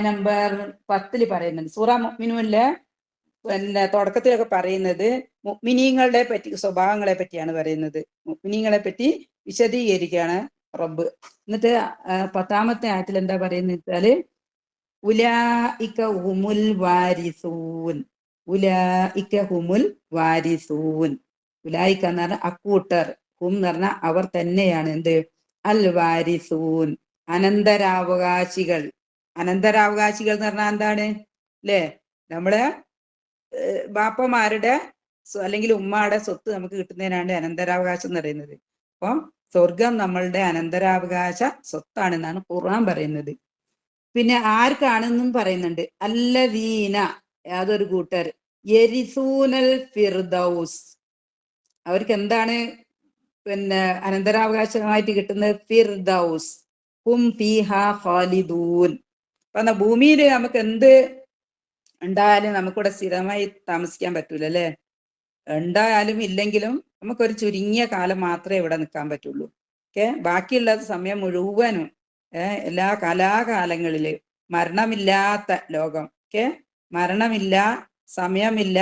നമ്പർ 10 പറയുന്നുണ്ട്. സൂറ മുഅ്മിനൂനില് തുടക്കത്തിലൊക്കെ പറയുന്നത് മുഅ്മിനീങ്ങളുടെ പറ്റി, സ്വഭാവങ്ങളെ പറ്റിയാണ് പറയുന്നത്. മുഅ്മിനീങ്ങളെ പറ്റി വിശദീകരിക്കുകയാണ് റബ്ബ്. എന്നിട്ട് 10-ാമത്തെ ആയത്തിൽ എന്താ പറയുന്നത് വെച്ചാല്, ഉലൈക ഹുമുൽ വാരിസൂൻ. ഉലൈക ഹുമുൽ വാരിസൂൻ. ഉലൈക എന്ന് പറഞ്ഞാൽ അക്കൂട്ടർ, ഹും എന്ന് പറഞ്ഞാൽ അവർ തന്നെയാണ് എന്ത്, അൽ വാരിസൂൻ, അനന്തരാവകാശികൾ. അനന്തരാവകാശികൾ എന്ന് പറഞ്ഞാൽ എന്താണ് അല്ലേ, നമ്മളെ ബാപ്പമാരുടെ അല്ലെങ്കിൽ ഉമ്മയുടെ സ്വത്ത് നമുക്ക് കിട്ടുന്നതിനാണ് അനന്തരാവകാശം എന്ന് പറയുന്നത്. അപ്പം സ്വർഗം നമ്മളുടെ അനന്തരാവകാശ സ്വത്താണെന്നാണ് ഖുർആൻ പറയുന്നത്. പിന്നെ ആർക്കാണെന്നും പറയുന്നുണ്ട്, അല്ലദീന, യാതൊരു കൂട്ടർ, യരിസൂനൽ ഫിർദൗസ്, അവർക്ക് എന്താണ് അനന്തരാവകാശമായിട്ട് കിട്ടുന്നത്, ഫിർദൗസ്, ഹും ഫീഹാ ഖാലിദൂൻ. അപ്പൊ ഭൂമിയിൽ നമുക്ക് എന്ത് ഉണ്ടായാലും നമുക്കിവിടെ സ്ഥിരമായി താമസിക്കാൻ പറ്റൂല അല്ലേ. ഉണ്ടായാലും ഇല്ലെങ്കിലും നമുക്കൊരു ചുരുങ്ങിയ കാലം മാത്രമേ ഇവിടെ നിൽക്കാൻ പറ്റുള്ളൂ. ഓക്കെ. ബാക്കിയുള്ള സമയം മുഴുവനും എല്ലാ കലാകാലങ്ങളില് മരണമില്ലാത്ത ലോകം. ഓക്കെ. മരണമില്ല, സമയമില്ല,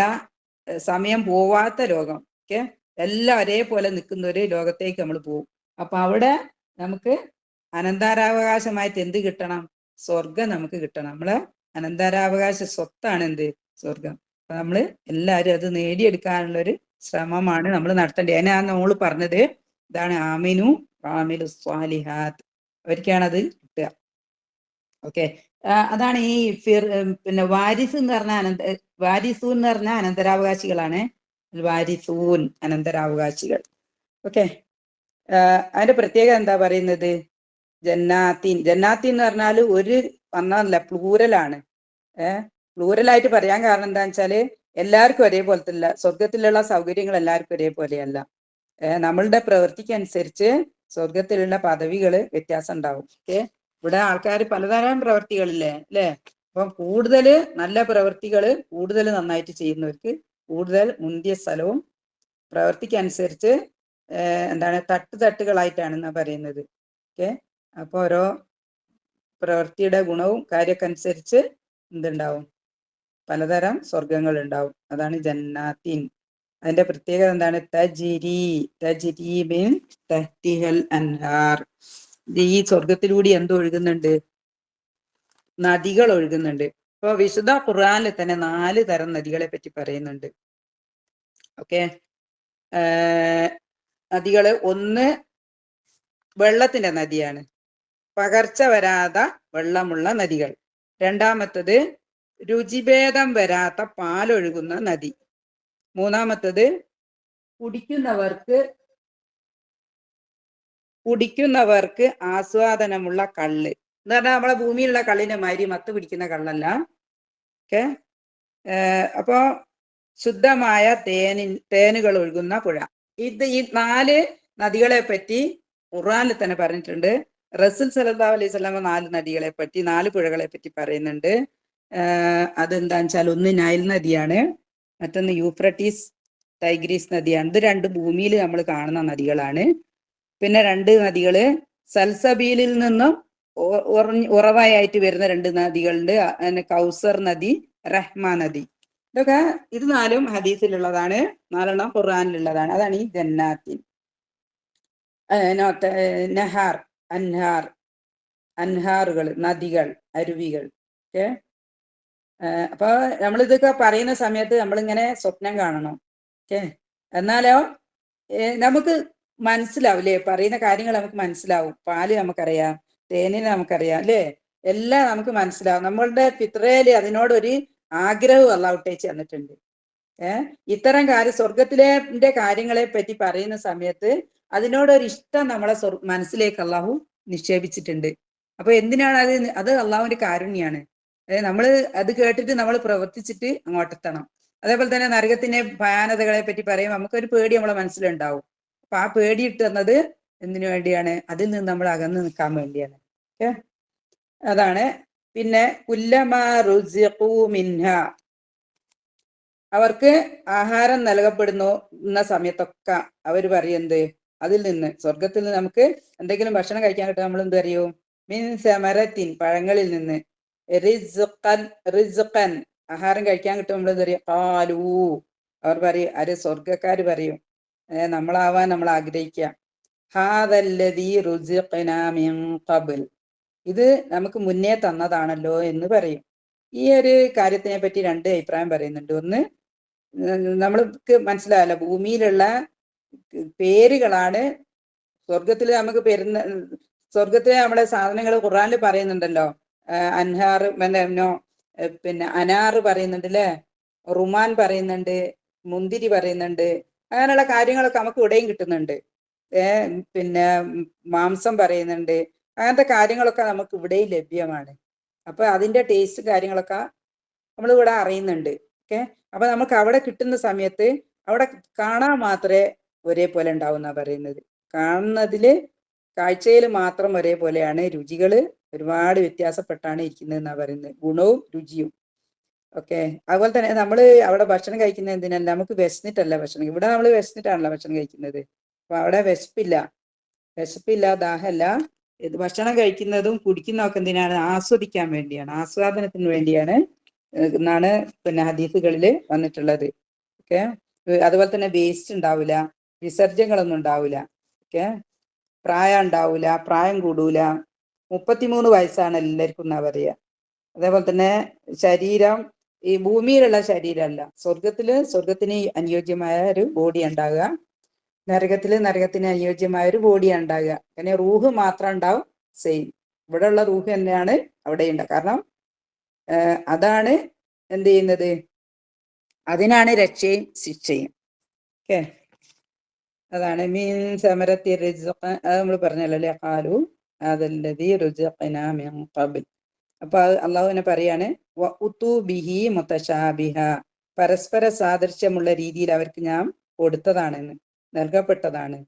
സമയം പോവാത്ത ലോകം. ഓക്കെ. എല്ലാം ഒരേപോലെ നിൽക്കുന്ന ഒരു ലോകത്തേക്ക് നമ്മൾ പോകും. അപ്പൊ അവിടെ നമുക്ക് അനന്തരാവകാശമായിട്ട് എന്ത് കിട്ടണം, സ്വർഗം നമുക്ക് കിട്ടണം. നമ്മളെ അനന്തരാവകാശ സ്വത്താണ് എന്ത്, സ്വർഗം. അപ്പൊ നമ്മള് എല്ലാവരും അത് നേടിയെടുക്കാനുള്ള ഒരു ശ്രമമാണ് നമ്മൾ നടത്തേണ്ടത്. അതിനാണ് നമ്മൾ പറഞ്ഞത്, ഇതാണ് ആമിനു ആമിലു സ്വാലിഹാത്ത്, അവർക്കാണ് അത് കിട്ടുക. ഓക്കെ. അതാണ് ഈ വാരിസ് എന്ന് പറഞ്ഞ വാരിസൂൻ എന്ന് പറഞ്ഞ അനന്തരാവകാശികളാണ്. വാരിസൂൻ, അനന്തരാവകാശികൾ. ഓക്കെ. അതിന്റെ പ്രത്യേകത എന്താ പറയുന്നത്, ജന്നാത്തീൻ. ജന്നാത്തീൻ എന്ന് പറഞ്ഞാൽ ഒരു വന്നല്ല, പ്ലൂരലാണ്. പ്ലൂരലായിട്ട് പറയാൻ കാരണം എന്താന്ന് വെച്ചാല്, എല്ലാവർക്കും ഒരേപോലത്തെ സ്വർഗത്തിലുള്ള സൗകര്യങ്ങൾ എല്ലാവർക്കും ഒരേപോലെയല്ല. നമ്മളുടെ പ്രവൃത്തിക്ക് അനുസരിച്ച് സ്വർഗത്തിലുള്ള പദവികൾ വ്യത്യാസം ഉണ്ടാവും. ഓക്കെ. ഇവിടെ ആൾക്കാർ പലതരം പ്രവൃത്തികളില്ലേ അല്ലേ. അപ്പം കൂടുതൽ നല്ല പ്രവൃത്തികൾ കൂടുതൽ നന്നായിട്ട് ചെയ്യുന്നവർക്ക് കൂടുതൽ മുന്തിയ സ്ഥലവും, പ്രവൃത്തിക്കനുസരിച്ച് തട്ടുകളായിട്ടാണെന്നാ പറയുന്നത്. ഓക്കെ. അപ്പോൾ ഓരോ പ്രവൃത്തിയുടെ ഗുണവും കാര്യമൊക്കെ അനുസരിച്ച് എന്തുണ്ടാവും, പലതരം സ്വർഗങ്ങൾ ഉണ്ടാവും. അതാണ് ജന്നാത്തിൻ. അതിന്റെ പ്രത്യേകത എന്താണ്, തജ്രി മിൻ തഹ്തിഹൽ അൻഹാർ. ഈ സ്വർഗത്തിലൂടെ എന്തൊഴുകുന്നുണ്ട്, നദികൾ ഒഴുകുന്നുണ്ട്. ഇപ്പൊ വിശുദ്ധ ഖുർആനിൽ തന്നെ 4 തരം നദികളെ പറ്റി പറയുന്നുണ്ട്. ഓക്കെ. നദികള്, ഒന്ന് വെള്ളത്തിന്റെ നദിയാണ്, പകർച്ച വരാത്ത വെള്ളമുള്ള നദികൾ. രണ്ടാമത്തത് രുചിഭേദം വരാത്ത പാലൊഴുകുന്ന നദി. മൂന്നാമത്തത് കുടിക്കുന്നവർക്ക് ആസ്വാദനമുള്ള കള്ള് എന്ന് പറഞ്ഞാൽ നമ്മളെ ഭൂമിയിലുള്ള കള്ളിന്റെ മാതിരി മത്ത് പിടിക്കുന്ന കള്ളല്ല. ഓക്കെ. അപ്പോ ശുദ്ധമായ തേനുകൾ ഒഴുകുന്ന പുഴ. ഈ 4 നദികളെ പറ്റി ഖുർആനിൽ തന്നെ പറഞ്ഞിട്ടുണ്ട്. റസൂൽ സല്ലല്ലാഹു അലൈഹി വസല്ലം 4 നദികളെ പറ്റി, 4 പുഴകളെ പറ്റി പറയുന്നുണ്ട്. അതെന്താന്ന് വെച്ചാൽ ഒന്ന് നൈൽ നദിയാണ്, മറ്റൊന്ന് യൂഫ്രട്ടീസ് ടൈഗ്രീസ് നദിയാണ്. ഇത് രണ്ട് ഭൂമിയിൽ നമ്മൾ കാണുന്ന നദികളാണ്. പിന്നെ 2 നദികള് സൽസബീലിൽ നിന്നും ഉറവായിട്ട് വരുന്ന 2 നദികളുണ്ട്. കൗസർ നദി, റഹ്മ നദി. ഇതൊക്കെ ഇത് 4ഉം ഹദീസിലുള്ളതാണ്, 4എണ്ണം ഖുർആനിലുള്ളതാണ്. അതാണ് ഈ ജന്നാത്തിൻ. നഹാർ, അൻഹാർ, അൻഹാറുകൾ, നദികൾ, അരുവികൾ. ഓക്കെ. അപ്പൊ നമ്മളിതൊക്കെ പറയുന്ന സമയത്ത് നമ്മളിങ്ങനെ സ്വപ്നം കാണണം. ഓക്കെ. എന്നാലോ നമുക്ക് മനസ്സിലാവില്ലേ, പറയുന്ന കാര്യങ്ങൾ നമുക്ക് മനസ്സിലാവും. പാല് നമുക്കറിയാം, തേനിനെ നമുക്കറിയാം അല്ലേ, എല്ലാം നമുക്ക് മനസ്സിലാവും. നമ്മളുടെ ഫിത്രയില് അതിനോടൊരു ആഗ്രഹവും അള്ളാഹു ഇട്ടേച്ച് തന്നിട്ടുണ്ട്. ഇത്തരം സ്വർഗത്തിലെ കാര്യങ്ങളെ പറ്റി പറയുന്ന സമയത്ത് അതിനോടൊരു ഇഷ്ടം നമ്മളെ മനസ്സിലേക്ക് അള്ളാഹു നിക്ഷേപിച്ചിട്ടുണ്ട്. അപ്പൊ എന്തിനാണ് അത് അള്ളാഹുവിന്റെ കാരുണ്യാണ്. നമ്മൾ അത് കേട്ടിട്ട് നമ്മൾ പ്രവർത്തിച്ചിട്ട് അങ്ങോട്ടെത്തണം. അതേപോലെ തന്നെ നരകത്തിന്റെ ഭയാനതകളെ പറ്റി പറയുമ്പോൾ നമുക്കൊരു പേടി നമ്മളെ മനസ്സിലുണ്ടാവും. അപ്പൊ ആ പേടി ഇട്ടുന്നത് എന്തിനു വേണ്ടിയാണ്? അതിൽ നിന്ന് നമ്മൾ അകന്ന് നിൽക്കാൻ വേണ്ടിയാണ്. അതാണ്. പിന്നെ കുല്ലമാ റുസിഖൂ മിൻഹ, അവർക്ക് ആഹാരം നൽകപ്പെടുന്ന സമയത്തൊക്കെ അവർ പറയുന്നത് അതിൽ നിന്ന്, സ്വർഗത്തിൽ നിന്ന് നമുക്ക് എന്തെങ്കിലും ഭക്ഷണം കഴിക്കാൻ കിട്ടും, നമ്മൾ എന്ത് അറിയും? മിൻ സമരത്തിൻ, പഴങ്ങളിൽ നിന്ന്, റിസ്ഖൻ, ആഹാരം കഴിക്കാൻ കിട്ടും, നമ്മൾ എന്ത് അറിയും? ഖാലൂ, അവർ പറയും, ആര്? സ്വർഗക്കാർ പറയും, നമ്മളാവാൻ നമ്മൾ ആഗ്രഹിക്കുക, ഹാദല്ലദീ റുസിഖ്നാ മിൻ ഖബ്ൽ, ഇത് നമുക്ക് മുന്നേ തന്നതാണല്ലോ എന്ന് പറയും. ഈ ഒരു കാര്യത്തിനെ പറ്റി 2 അഭിപ്രായം പറയുന്നുണ്ട്. ഒന്ന്, നമ്മൾക്ക് മനസ്സിലായല്ലോ, ഭൂമിയിലുള്ള പേരുകളാണ് സ്വർഗത്തിൽ നമുക്ക് സ്വർഗത്തിലെ നമ്മളെ സാധനങ്ങൾ ഖുർആനിൽ പറയുന്നുണ്ടല്ലോ. അൻഹാർ, പിന്നെ അനാറ് പറയുന്നുണ്ട് അല്ലേ, റുമാൻ പറയുന്നുണ്ട്, മുന്തിരി പറയുന്നുണ്ട്. അങ്ങനെയുള്ള കാര്യങ്ങളൊക്കെ നമുക്ക് ഇവിടെയും കിട്ടുന്നുണ്ട്. പിന്നെ മാംസം പറയുന്നുണ്ട്. അങ്ങനത്തെ കാര്യങ്ങളൊക്കെ നമുക്ക് ഇവിടെയും ലഭ്യമാണ്. അപ്പൊ അതിന്റെ ടേസ്റ്റ് കാര്യങ്ങളൊക്കെ നമ്മൾ ഇവിടെ അറിയുന്നുണ്ട്. ഓക്കെ. അപ്പൊ നമുക്ക് അവിടെ കിട്ടുന്ന സമയത്ത് അവിടെ കാണാൻ മാത്രമേ ഒരേപോലെ ഉണ്ടാവും എന്നാ പറയുന്നത്. കാണുന്നതില്, കാഴ്ചയിൽ മാത്രം ഒരേപോലെയാണ്, രുചികള് ഒരുപാട് വ്യത്യാസപ്പെട്ടാണ് ഇരിക്കുന്നത് എന്നാ പറയുന്നത്, ഗുണവും രുചിയും. ഓക്കെ. അതുപോലെ തന്നെ നമ്മൾ അവിടെ ഭക്ഷണം കഴിക്കുന്നത് എന്തിനല്ല, നമുക്ക് വിശന്നിട്ടല്ല ഭക്ഷണം. ഇവിടെ നമ്മൾ വിശന്നിട്ടാണല്ലോ ഭക്ഷണം കഴിക്കുന്നത്. അപ്പൊ അവിടെ വിശപ്പില്ല, ദാഹമല്ല. ഇത് ഭക്ഷണം കഴിക്കുന്നതും കുടിക്കുന്നതൊക്കെ എന്തിനാണ്? ആസ്വദിക്കാൻ വേണ്ടിയാണ്, ആസ്വാദനത്തിന് വേണ്ടിയാണ് എന്നാണ് പിന്നെ ഹദീസുകളിൽ വന്നിട്ടുള്ളത്. ഓക്കെ. അതുപോലെ തന്നെ വേസ്റ്റ് ഉണ്ടാവില്ല, വിസർജ്യങ്ങളൊന്നും ഉണ്ടാവില്ല. ഓക്കെ. പ്രായം ഉണ്ടാവില്ല, പ്രായം കൂടൂല. 33 വയസ്സാണ് എല്ലാവർക്കും എന്നാ പറയുക. അതേപോലെ തന്നെ ശരീരം ഈ ഭൂമിയിലുള്ള ശരീരമല്ല, സ്വർഗത്തിന് അനുയോജ്യമായ ഒരു ബോഡി ഉണ്ടാകുക, നരകത്തിന് അനുയോജ്യമായ ഒരു ബോഡി ഉണ്ടാകുക. അങ്ങനെ റൂഹ് മാത്രം ഉണ്ടാവും സെയിം. ഇവിടെ ഉള്ള റൂഹ് തന്നെയാണ് അവിടെ ഉണ്ടാകുക. കാരണം അതാണ് എന്ത് ചെയ്യുന്നത്, അതിനാണ് രക്ഷയും ശിക്ഷയും. ഓക്കെ. അതാണ് മീൻ സമരത്തി റിസ്ഖ, അത് നമ്മൾ പറഞ്ഞല്ലോ അല്ലേ, ഖാലു അദല്ലദീ റുസിഖ്നാ മിൻ ഖബ്ൽ. അപ്പൊ അള്ളാഹുവിനെ പറയാണ്, വഉതു ബിഹി മുതശാബിഹ, പരസ്പര സാദൃശ്യമുള്ള രീതിയിൽ അവർക്ക് ഞാൻ കൊടുത്തതാണെന്ന്, നൽകപ്പെട്ടതാണ്.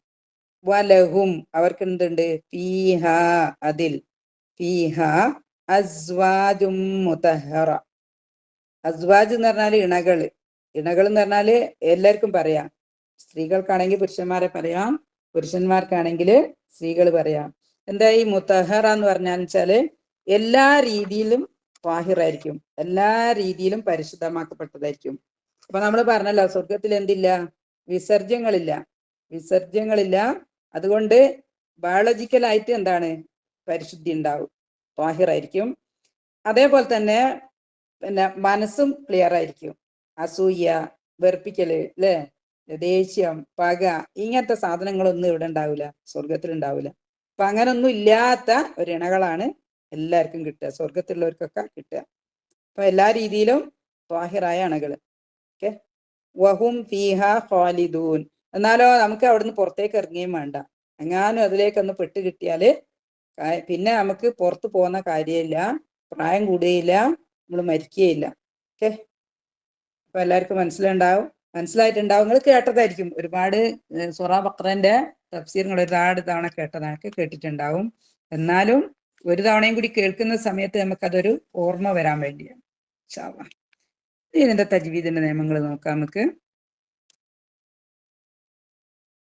വലഹും, അവർക്ക് എന്തുണ്ട്? ഫീഹ, അതിൽ, ഫീഹ അസ്വാജും മുതഹറ. അസ്വാജ് എന്ന് പറഞ്ഞാല് ഇണകൾ എന്ന് പറഞ്ഞാല് എല്ലാവർക്കും പറയാം. സ്ത്രീകൾക്കാണെങ്കിൽ പുരുഷന്മാരെ പറയാം, പുരുഷന്മാർക്കാണെങ്കിൽ സ്ത്രീകൾ പറയാം. എന്താ ഈ മുതഹറ എന്ന് പറഞ്ഞാൽ വെച്ചാല് എല്ലാ രീതിയിലും വാഹിറായിരിക്കും, എല്ലാ രീതിയിലും പരിശുദ്ധമാക്കപ്പെട്ടതായിരിക്കും. അപ്പൊ നമ്മൾ പറഞ്ഞല്ലോ, സ്വർഗത്തിൽ എന്തില്ല? വിസർജ്യങ്ങളില്ല. അതുകൊണ്ട് ബയോളജിക്കലായിട്ട് എന്താണ്? പരിശുദ്ധി ഉണ്ടാവും, വാഹിറായിരിക്കും. അതേപോലെ തന്നെ പിന്നെ മനസ്സും ക്ലിയർ ആയിരിക്കും. അസൂയ, വെറുപ്പിക്കല് അല്ലേ, ദേഷ്യം, പക, ഇങ്ങനത്തെ സാധനങ്ങളൊന്നും ഇവിടെ ഉണ്ടാവില്ല, സ്വർഗത്തിൽ ഉണ്ടാവില്ല. അപ്പൊ അങ്ങനൊന്നും ഇല്ലാത്ത ഒരു ഇണകളാണ് എല്ലാവർക്കും കിട്ടുക, സ്വർഗത്തിലുള്ളവർക്കൊക്കെ കിട്ടുക. അപ്പൊ എല്ലാ രീതിയിലും ത്വാഹിറായ അണകള്. ഓക്കെ. വഹും ഫീഹ ഖാലിദൂൻ. എന്നാലോ നമുക്ക് അവിടുന്ന് പുറത്തേക്ക് ഇറങ്ങുകയും വേണ്ട. എങ്ങാനും അതിലേക്കൊന്ന് പെട്ട് കിട്ടിയാല് പിന്നെ നമുക്ക് പുറത്തു പോകുന്ന കാര്യമില്ല, പ്രായം കൂടുകയില്ല, നമ്മൾ മരിക്കുകയില്ല. ഓക്കെ. അപ്പൊ എല്ലാവർക്കും മനസ്സിലുണ്ടാവും. മനസ്സിലായിട്ടുണ്ടാവും. നിങ്ങൾ കേട്ടതായിരിക്കും, ഒരുപാട് സൂറ ബഖറന്റെ തഫ്സീറുകൾ ഒരുപാട് തവണ കേട്ടതാണ്, കേട്ടിട്ടുണ്ടാവും. എന്നാലും ഒരു തവണയും കൂടി കേൾക്കുന്ന സമയത്ത് നമുക്കതൊരു ഓർമ്മ വരാൻ വേണ്ടിയാണ്. ഇൻഷാ അല്ലാഹ്. ഇതിന്റെ തജ്വീദിന്റെ നിയമങ്ങൾ നോക്കാം നമുക്ക്.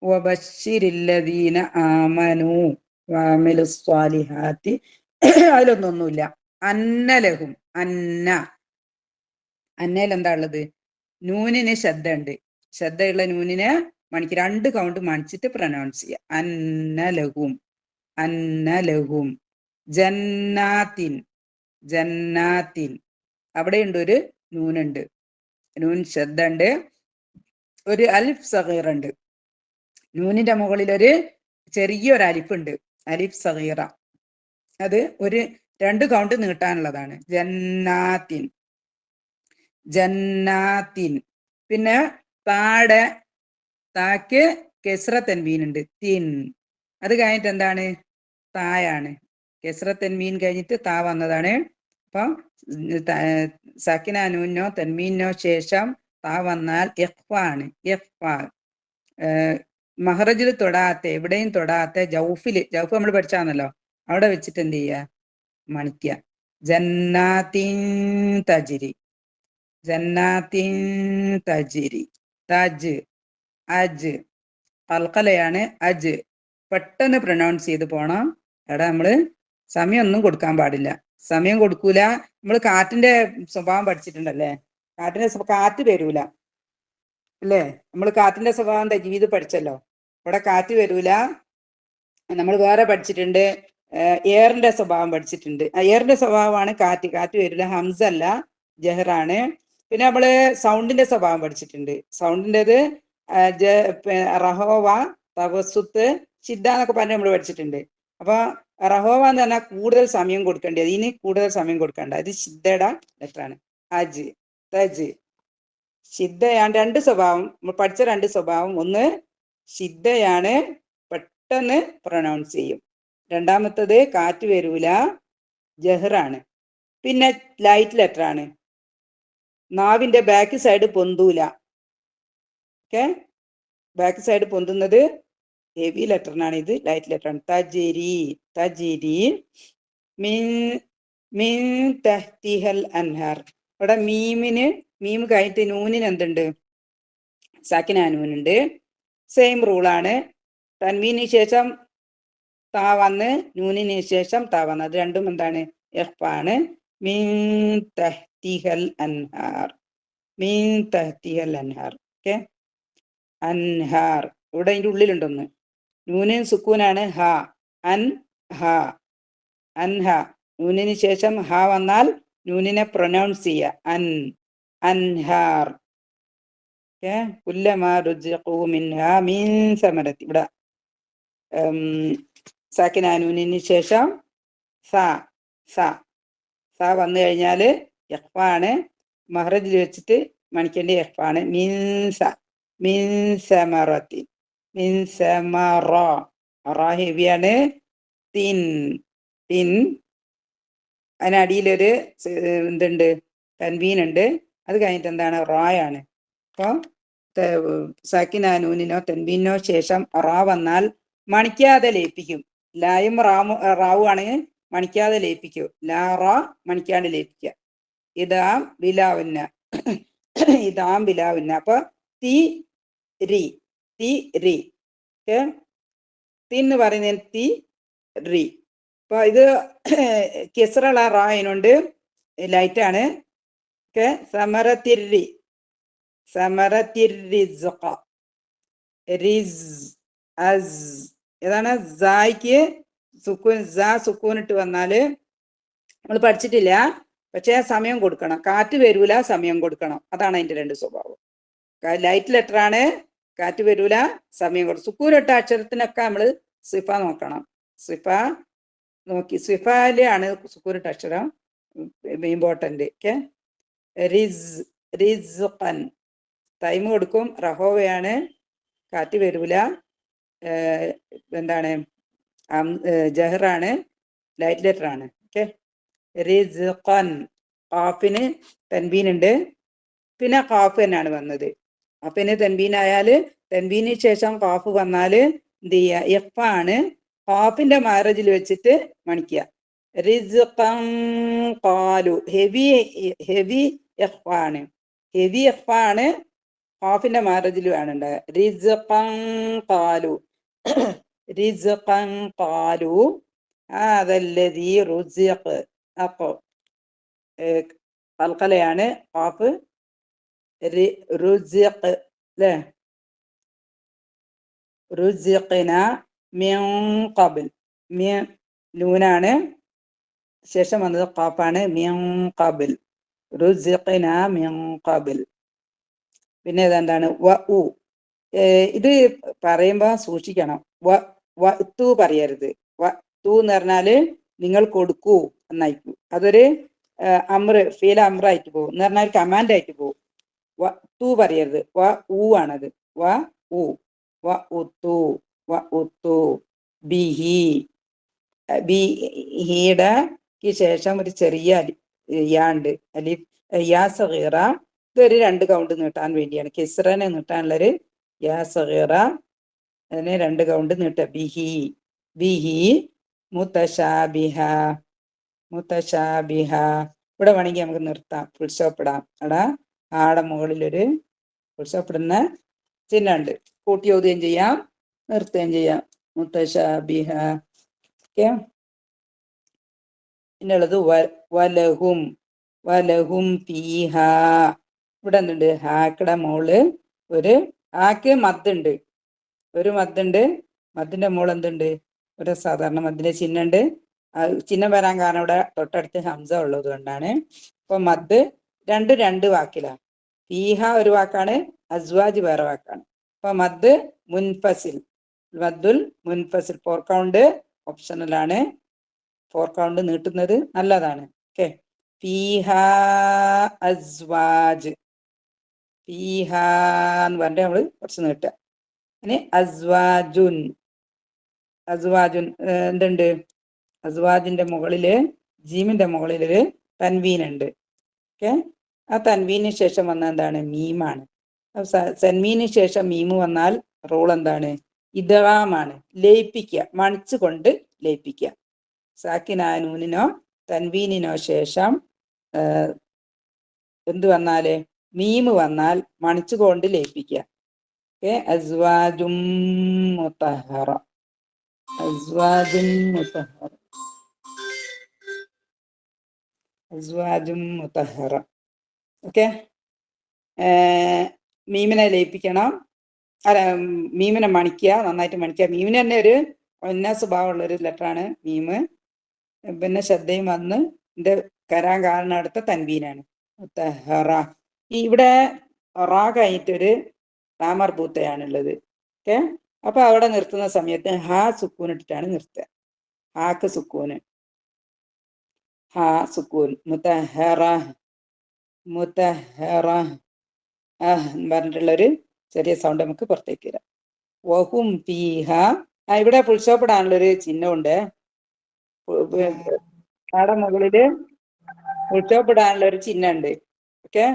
വബശ്ശിരില്ലദീന ആമനു വഅമിലുസ്സാലിഹാത്തി അതിലൊന്നൊന്നുമില്ല. അന്നലഹും, അന്നയിൽ എന്താ ഉള്ളത്? നൂനിന് ശബ്ദ ഉണ്ട്. ശബ്ദയുള്ള നൂനിനെ മണിക്ക് 2 കൗണ്ട് മണിച്ചിട്ട് പ്രൊനൗൺസ് ചെയ്യുക. അന്നലഹും, അന്നലഹും. ജന്നാത്തിൻ, ജന്നാത്തിൻ. അവിടെയുണ്ട് ഒരു നൂനുണ്ട്, നൂൻ ശബ്ദ ഉണ്ട്. ഒരു അലിഫ് സഗീറ ഉണ്ട്. നൂനിന്റെ മുകളിൽ ഒരു ചെറിയൊരു അലിഫുണ്ട്, അലിഫ് സഗീറ. അത് ഒരു 2 കൗണ്ട് നീട്ടാനുള്ളതാണ്. ജന്നാത്തിൻ, ജന്നാത്തിൻ. പിന്നെ താടെ താക്ക് കെസ്ര തൻവീനുണ്ട്, തിൻ. അത് കഴിഞ്ഞിട്ട് എന്താണ്? തായാണ്. കെസ്ര തൻവീൻ കഴിഞ്ഞിട്ട് താ വന്നതാണ്. അപ്പം സക്കിന നൂനോ തൻവീനോ ശേഷം താ വന്നാൽ ഇഖ്ഫാണ്, ഇഖ്ഫാ. മഹ്റജിൽ തൊടാത്ത, എവിടെയും തൊടാത്ത ജൗഫ് നമ്മൾ പഠിച്ചാന്നല്ലോ, അവിടെ വെച്ചിട്ട് എന്ത് ചെയ്യുക? മണിക്കുക. ജന്നാത്തിൻ തജ്രി, ജന്നാത്തിൻ തജ്രി. തജ്, അജ്. കൽക്കലയാണ്, അജ്. പെട്ടെന്ന് പ്രൊനൗൺസ് ചെയ്ത് പോണം. എടാ നമ്മള് സമയമൊന്നും കൊടുക്കാൻ പാടില്ല. സമയം കൊടുക്കൂല. നമ്മൾ കാറ്റിന്റെ സ്വഭാവം പഠിച്ചിട്ടുണ്ടല്ലേ, കാറ്റ് വരൂല അല്ലേ? നമ്മൾ കാറ്റിന്റെ സ്വഭാവം തജ്വീദ് പഠിച്ചല്ലോ. ഇവിടെ കാറ്റ് വരൂല. നമ്മൾ വേറെ പഠിച്ചിട്ടുണ്ട്, എയറിന്റെ സ്വഭാവം പഠിച്ചിട്ടുണ്ട്. എയറിന്റെ സ്വഭാവമാണ് കാറ്റ്, കാറ്റ് വരില്ല. ഹംസ അല്ല, ജഹറാണ്. പിന്നെ നമ്മള് സൗണ്ടിന്റെ സ്വഭാവം പഠിച്ചിട്ടുണ്ട്. സൗണ്ടിൻ്റെത് റഹോവ, തവസുത്ത്, ഷിദ്ദ എന്നൊക്കെ പറഞ്ഞ് നമ്മൾ പഠിച്ചിട്ടുണ്ട്. അപ്പൊ റഹോവ എന്ന് പറഞ്ഞാൽ കൂടുതൽ സമയം കൊടുക്കേണ്ടത്, ഇതിന് കൂടുതൽ സമയം കൊടുക്കേണ്ട. ഇത് ഷിദ്ദയുടെ ലെറ്ററാണ്. അജ്, തജ്. ഷിദ്ദയാണ്. 2 സ്വഭാവം പഠിച്ച 2 സ്വഭാവം. ഒന്ന് ഷിദ്ദയാണ്, പെട്ടെന്ന് പ്രൊനൗൺസ് ചെയ്യും. രണ്ടാമത്തത് കാറ്റ് വരൂല, ജഹറാണ്. പിന്നെ ലൈറ്റ് ലെറ്ററാണ്. നാവിന്റെ ബാക്ക് സൈഡ് പൊന്തൂല. ഓക്കെ, ബാക്ക് സൈഡ് പൊന്തുന്നത് ഹെവി ലെറ്ററിനാണ്, ഇത് ലൈറ്റ് ലെറ്ററാണ്. തജിരി, തജിരി. മിൻ, മിൻ തഹ്തിഹൽ അൻഹാർ. ഇവിടെ മീമിന്, മീം കഴിഞ്ഞിട്ട് നൂനിന് എന്തുണ്ട്? സാക്കിന നൂനുണ്ട്. സെയിം റൂളാണ്. തൻവീന് ശേഷം താ വന്ന്, നൂനിന് ശേഷം താ വന്ന്, അത് രണ്ടും എന്താണ്? ഇഖ്ഫാണ്. മിൻ തഹ്തിഹൽ അൻഹാർ, മിൻ തഹ്തിഹൽ അൻഹാർ. ഓക്കെ, അൻഹാർ. ഇവിടെ അതിൻ്റെ ഉള്ളിലുണ്ടൊന്ന്. നൂനിൻ സുക്കൂനാണ്, ഹ, അൻ ഹ, അൻഹ. നൂനിന് ശേഷം ഹ വന്നാൽ നൂനിനെ പ്രൊനൗൺസ് ചെയ്യുക, അൻ, അൻഹാർ. ഓക്കെ, കുല്ലമാ റുസിഖൂ മിൻഹാ മിൻ സമരത്തി. ഇവിടെ സാക്കിന നൂനിന് ശേഷം സ, സ, സ വന്നു കഴിഞ്ഞാൽ ഇഖ്ഫാണ്. മഹ്റജിൽ വെച്ചിട്ട് മണിക്കേണ്ട ഇഖ്ഫാണ്. മിൻസ, മിൻ സമറത്തി, മിൻ സമറ. റ ഹെവിയാണ്. Thin, thin. അതിനടിയിലൊരു എന്തുണ്ട്? തൻവീനുണ്ട്. അത് കഴിഞ്ഞിട്ട് എന്താണ്? റായാണ്. അപ്പോൾ സാക്കിന നൂനിനോ തൻവീനോ ശേഷം റാ വന്നാൽ മണിക്കാതെ ലയിപ്പിക്കും. ലായും റാവു ആണെങ്കിൽ മണിക്കാതെ ലയിപ്പിക്കും. ലാ റാ മണിക്കാണ്ട് ലയിപ്പിക്കുക. ഇതാം ബിലാവുന്ന, ഇതാം ബിലാവുന്ന. അപ്പൊ തി രി, തി രി. എന്ന് പറയുന്നതിന് തി റി. അപ്പൊ ഇത് കെസ്റുള്ള റായിനുണ്ട്, ലൈറ്റാണ്. ഓക്കെ, സമറത്തിരി, സമറത്തിരിസ്ഖ, റിസ്, അസ്. ഏതാണ്? സായ്ക്ക് സുക്കൂൻ, സുക്കൂൻ ഇട്ട് വന്നാല് നമ്മൾ പഠിച്ചിട്ടില്ല, പക്ഷെ സമയം കൊടുക്കണം. കാറ്റ് വരൂല, സമയം കൊടുക്കണം. അതാണ് അതിന്റെ 2 സ്വഭാവം. ലൈറ്റ് ലെറ്റർ ആണ്, കാറ്റ് വരൂല, സമയം കൊടുക്കും. സുക്കൂനിട്ട അക്ഷരത്തിനൊക്കെ നമ്മൾ സിഫ നോക്കണം. സിഫ നോക്കി, സിഫയിലാണ് സുക്കൂനിട്ട അക്ഷരം ഇമ്പോർട്ടന്റ്. ഓക്കെ, റിസ്, റിസ്ഖൻ. ടൈം കൊടുക്കും. റഹോവയാണ്, കാറ്റ് വരൂല, എന്താണ്? ജഹറാണ്, ലൈറ്റ് ലെറ്റർ ആണ്. ഓക്കെ, റിസ്ഖൻ. ഖാഫിന് തൻവീനുണ്ട്. പിന്നെ ഖാഫ് തന്നെയാണ് വന്നത്. അപ്പൊ ഇനി തെൻവീനായാല് തെൻവീന് ശേഷം ഖാഫ് വന്നാല് എന്ത് ചെയ്യുക, എഫാണ് ഖാഫിന്റെ മാരജിൽ വെച്ചിട്ട് മണിക്കുക. റിസ്ഖൻ ഖാലു, ഹെവി ഹെവി എഫാണ്, ഹെവി എഫാണ് ഖാഫിന്റെ മാരജിൽ വേണുണ്ടാകുക. റിസ്ഖൻ ഖാലു, റിസ്ഖൻ ഖാലു അതല്ലതീ റുസിഖ്. അപ്പോ കൽക്കലയാണ് ഖാഫ്, റുസിഖ് അല്ലേ, റുസിഖ്ന മിൻ ഖബൽ, നൂനാണ് ശേഷം വന്നത് ഖാഫാണ്, മിൻ ഖബൽ, റുസിഖ്ന മിൻ ഖബൽ. പിന്നെ ഇതെന്താണ് വ ഉ, ഇത് പറയുമ്പോ സൂക്ഷിക്കണം. വ തു പറയരുത്. വ തു എന്ന് പറഞ്ഞാല് നിങ്ങൾ കൊടുക്കൂ എന്നായിരിക്കും. അതൊരു അമ്ര, ഫീൽ അമ്രായിട്ട് പോകും എന്ന് പറഞ്ഞാൽ കമാൻഡ് ആയിട്ട് പോകും. വ തു പറയരുത്, വ ഊ ആണത്. വ ഉ, വ ഉത്തു, വ ഉത്തു ബിഹി, ബിഹിയുടെ ശേഷം ഒരു ചെറിയ യാണ്ട്, അലിഫ്, യാ സഗീറ. ഇതൊരു 2 കൗണ്ട് നീട്ടാൻ വേണ്ടിയാണ്, കിസ്റനെ നീട്ടാനുള്ളൊരു യാ സഗീറ, അതിനെ 2 കൗണ്ട് നീട്ടുക. ബിഹി, ബിഹി മുതശാബിഹ, മുതശാബിഹ. ഇവിടെ വേണമെങ്കിൽ നമുക്ക് നിർത്താം, ഫുൾ സ്റ്റോപ്പ് ഇടാം. അവിടെ ആടെ മുകളിലൊരു ഫുൾ സ്റ്റോപ്പ് ഇടുന്ന ചിഹ്നമുണ്ട്. കൂട്ടി ഓതുകയും ചെയ്യാം, നിർത്തുകയും ചെയ്യാം. മുതശാബിഹ. ഓക്കെ. പിന്നുള്ളത് വലഹും, വലഹും ഫീഹ. ഇവിടെ എന്തുണ്ട്, ഹാക്കടെ മോള് ഒരു ഹാക്ക് മദ്ദുണ്ട്, ഒരു മദ്ദുണ്ട്. മദ്ദിന്റെ മോള് എന്തുണ്ട്, ഒരു സാധാരണ മദ്ദിന്റെ ചിഹ്നമുണ്ട്. ചിഹ്നം വരാൻ കാരണം ഇവിടെ തൊട്ടടുത്ത് ഹംസ ഉള്ളത് കൊണ്ടാണ്. അപ്പൊ മദ് രണ്ട് വാക്കിലാണ്. ഫീഹ ഒരു വാക്കാണ്, അസ്വാജ് വേറെ വാക്കാണ്. അപ്പൊ മദ് മുൻഫസിൽ, മദ്ദുൽ മുൻഫസിൽ 4 കൗണ്ട് ഓപ്ഷണലാണ്. 4 കൗണ്ട് നീട്ടുന്നത് നല്ലതാണ്. ഓക്കെ. ഫീഹ അസ്വാജ്, ഫീഹ എന്ന് പറഞ്ഞിട്ട് നമ്മള് കുറച്ച് നീട്ടുക. ഇനി അസ്വാജുൻ, അസ്വാജുൻ എന്തുണ്ട്, അസ്വാജിന്റെ മുകളില് ജീമിന്റെ മുകളിലൊരു തൻവീനുണ്ട്. ഓക്കെ. ആ തൻവീന് ശേഷം വന്ന എന്താണ്, മീമാണ്. തൻവീന് ശേഷം മീമ് വന്നാൽ റൂൾ എന്താണ്, ഇദ്ഗാമാണ്, ലയിപ്പിക്കുക, മണിച്ചു കൊണ്ട് ലയിപ്പിക്കുക. സാക്കിനായ നൂനിനോ തൻവീനിനോ ശേഷം എന്ത് വന്നാല്, മീമ് വന്നാൽ മണിച്ചുകൊണ്ട് ലയിപ്പിക്കുക. ഓക്കെ. അസ്വാജും മുതഹറ, അസ്വാജും മുതഹറ, അസ്വാജും മുതഹറ. ഓക്കെ. മീമിനെ ലയിപ്പിക്കണം, അല്ല മീമിനെ മണിക്കുക, നന്നായിട്ട് മണിക്കുക. മീമിന് തന്നെ ഒരു ഒന്ന സ്വഭാവമുള്ളൊരു ലെറ്ററാണ് മീമ്. പിന്നെ ശ്രദ്ധയും വന്ന് ഇതിന്റെ കരാൻ കാരണം അടുത്ത തൻവീനാണ്, മുതഹറ. ഇവിടെ റാ കഴിഞ്ഞിട്ടൊരു റാമർബൂത്തയാണുള്ളത്. ഓക്കെ. അപ്പൊ അവിടെ നിർത്തുന്ന സമയത്ത് ഹാ സുക്കൂൻ ഇട്ടിട്ടാണ് നിർത്തുക. ഹാക്ക് സുക്കൂന്, ഹാ സുക്കൂൻ. മുതഹറ, മുതഹറ എന്ന് പറഞ്ഞിട്ടുള്ളൊരു ചെറിയ സൗണ്ട് നമുക്ക് പുറത്തേക്ക് വരാം. വഹും ഫീഹ. ഇവിടെ ഫുൾ സ്റ്റോപ്പ് ഇടാനുള്ളൊരു ചിഹ്നമുണ്ട്. ആടെ മുകളില് ഫുൾ സ്റ്റോപ്പ് ഇടാനുള്ള ഒരു ചിഹ്നമുണ്ട്. ഓക്കെ.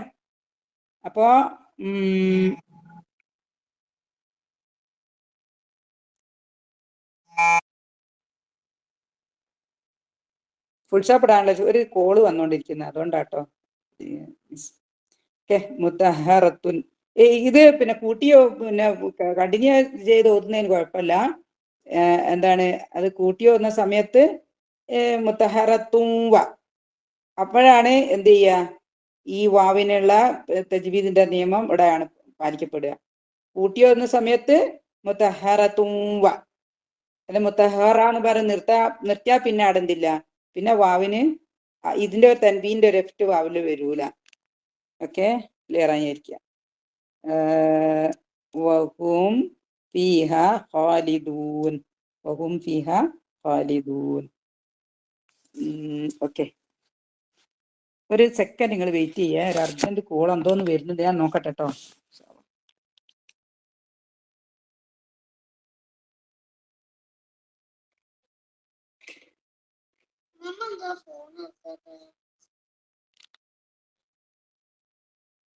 അപ്പോ ഫുൾ സ്റ്റോപ്പ് ഇടാനുള്ള ഒരു കോള് വന്നുകൊണ്ടിരിക്കുന്നത്, അതുകൊണ്ടാട്ടോ. ഓക്കെ. മുതഹറത്തുൻ, ഇത് പിന്നെ കൂട്ടിയോ പിന്നെ കണ്ടിന്യൂ ചെയ്ത് ഓതുന്നതിന് കുഴപ്പമില്ല. എന്താണ്, അത് കൂട്ടിയോ എന്ന സമയത്ത് മുതഹറത്തുവ, അപ്പോഴാണ് എന്ത് ചെയ്യുക, ഈ വാവിനുള്ള തജ്വീദിന്റെ നിയമം ഇവിടെയാണ് പാലിക്കപ്പെടുക. കൂട്ടിയോ എന്ന സമയത്ത് മുതഹറത്തുവ, അല്ലെ മുതഹറ എന്ന് പറഞ്ഞ് നിർത്തിയാ പിന്നെ അവിടെ എന്തില്ല, പിന്നെ വാവിന് ഇതിന്റെ തൻവീന്റെ ഒരു എഫക്റ്റ് വാവില് വരൂല. ഓക്കെ. ക്ലിയർ ആയിരിക്കുക. വഹും ഫീഹ ഖാലിദൂൻ, വഹും ഫീഹ ഖാലിദൂൻ. ഓക്കെ. ഒരു സെക്കൻഡ് നിങ്ങൾ വെയിറ്റ് ചെയ്യുക, ഒരു അർജന്റ് കോൾ എന്തോന്ന് വരുന്നുണ്ട്, ഞാൻ നോക്കട്ടെ കേട്ടോ.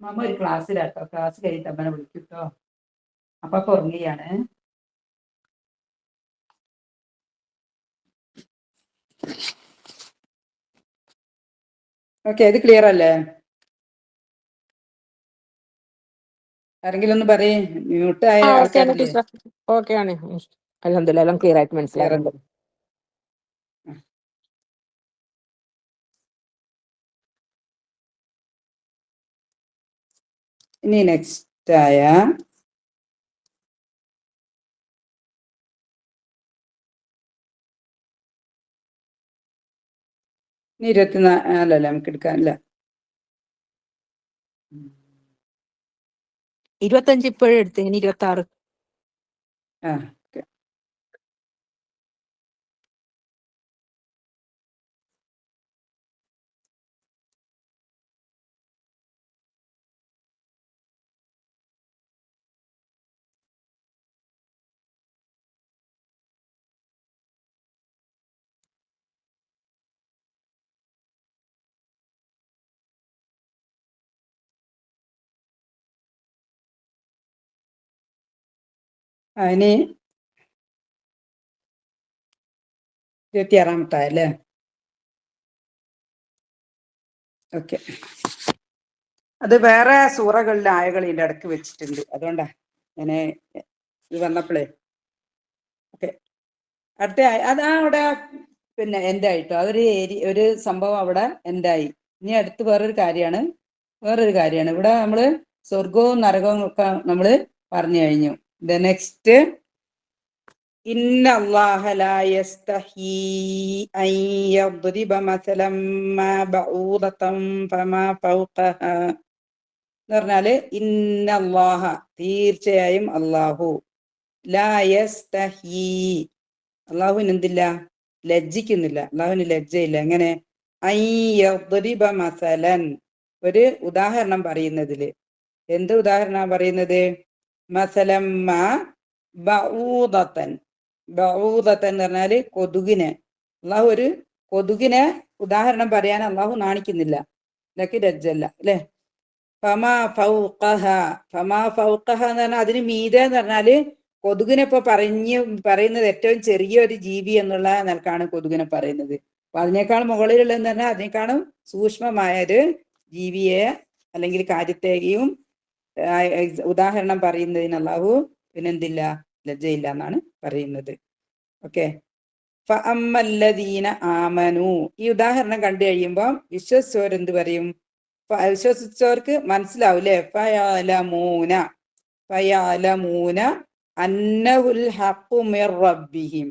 മാമ ഒരു ക്ലാസ്സിലാട്ടോ, ക്ലാസ് കഴിഞ്ഞിട്ട് അമ്മനെ വിളിക്കൂട്ടോ. അപ്പൊ ഉറങ്ങിയാണ്. ഓക്കെ, ഇത് ക്ലിയർ അല്ലേ? ആരെങ്കിലും ഒന്ന് പറയേ, മ്യൂട്ട് ആയ ആൾക്കാരില്ലേ? ഓക്കെ ആണ്, അൽഹംദുലില്ലാ എല്ലാം ക്ലിയർ ആയിട്ട് മനസ്സിലാകുന്നുണ്ട്. ഇനി നെക്സ്റ്റ് ആയ 24 നമുക്ക് എടുക്കാനില്ല. 25 ഇപ്പോഴും എടുത്ത്, ഇനി 26. ഇനി 26 അല്ലേ? ഓക്കെ, അത് വേറെ സൂറകളിലെ ആയകൾ ഇതിൻ്റെ ഇടക്ക് വെച്ചിട്ടുണ്ട്, അതുകൊണ്ടാ ഞാൻ ഇത് വന്നപ്പോഴേ. ഓക്കെ, അടുത്ത അതാ അവിടെ പിന്നെ എന്തായിട്ടോ ഒരു സംഭവം അവിടെ എന്തായി. ഇനി അടുത്ത് വേറൊരു കാര്യമാണ് ഇവിടെ നമ്മള് സ്വർഗവും നരകവും ഒക്കെ നമ്മള് പറഞ്ഞു കഴിഞ്ഞു. ദ നെക്സ്റ്റ്, ഇന്ന അല്ലാഹ ലാ യസ്തഹീ അൻ യദ്രിബ മസലൻ മാ ബഊദതൻ ഫമാ ഫൗഖഹാ എന്ന് പറഞ്ഞാല്, ഇന്ന അല്ലാഹ തീർച്ചയായും അല്ലാഹു, ലാ യസ്തഹീ അള്ളാഹുവിന് എന്തില്ല, ലജ്ജിക്കുന്നില്ല, അള്ളാഹുവിന് ലജ്ജയില്ല. എങ്ങനെ? അൻ യദ്രിബ മസലൻ, ഒരു ഉദാഹരണം പറയുന്നതില്. എന്ത് ഉദാഹരണം പറയുന്നത്? മസലമ്മ ബഊദതൻ, ബഊദതൻ എന്ന് പറഞ്ഞാല് കൊതുകിനെ. അള്ളാഹു ഒരു കൊതുകിനെ ഉദാഹരണം പറയാൻ അള്ളാഹു നാണിക്കുന്നില്ല, ലക്ക് ലജ്ജല്ല അല്ലെ? ഫമാ ഫൗഖഹ, ഫമാ ഫൗഖഹ എന്ന് പറഞ്ഞാൽ അതിന് മീതെ എന്ന് പറഞ്ഞാല് കൊതുകിനെ ഇപ്പൊ പറയുന്നത് ഏറ്റവും ചെറിയൊരു ജീവി എന്നുള്ള നിലക്കാണ് കൊതുകിനെ പറയുന്നത്. അപ്പൊ അതിനേക്കാൾ മുകളിലുള്ളതെന്ന് പറഞ്ഞാൽ അതിനേക്കാളും സൂക്ഷ്മമായ ഒരു ജീവിയെ അല്ലെങ്കിൽ കാര്യത്തെയും ഉദാഹരണം പറയുന്നതിന് അല്ലാഹു പിന്നെന്തില്ല, ലജ്ജയില്ല എന്നാണ് പറയുന്നത്. ഓക്കെ, ഫഅമ്മല്ലദീന ആമനു, ഈ ഉദാഹരണം കണ്ടു കഴിയുമ്പോൾ വിശ്വസിച്ചവരെന്ത് പറയും? വിശ്വസിച്ചവർക്ക് മനസ്സിലാവൂലേ? ഫയലമൂന അന്നഹുൽ ഹഖു മിർ റബ്ബിഹിം,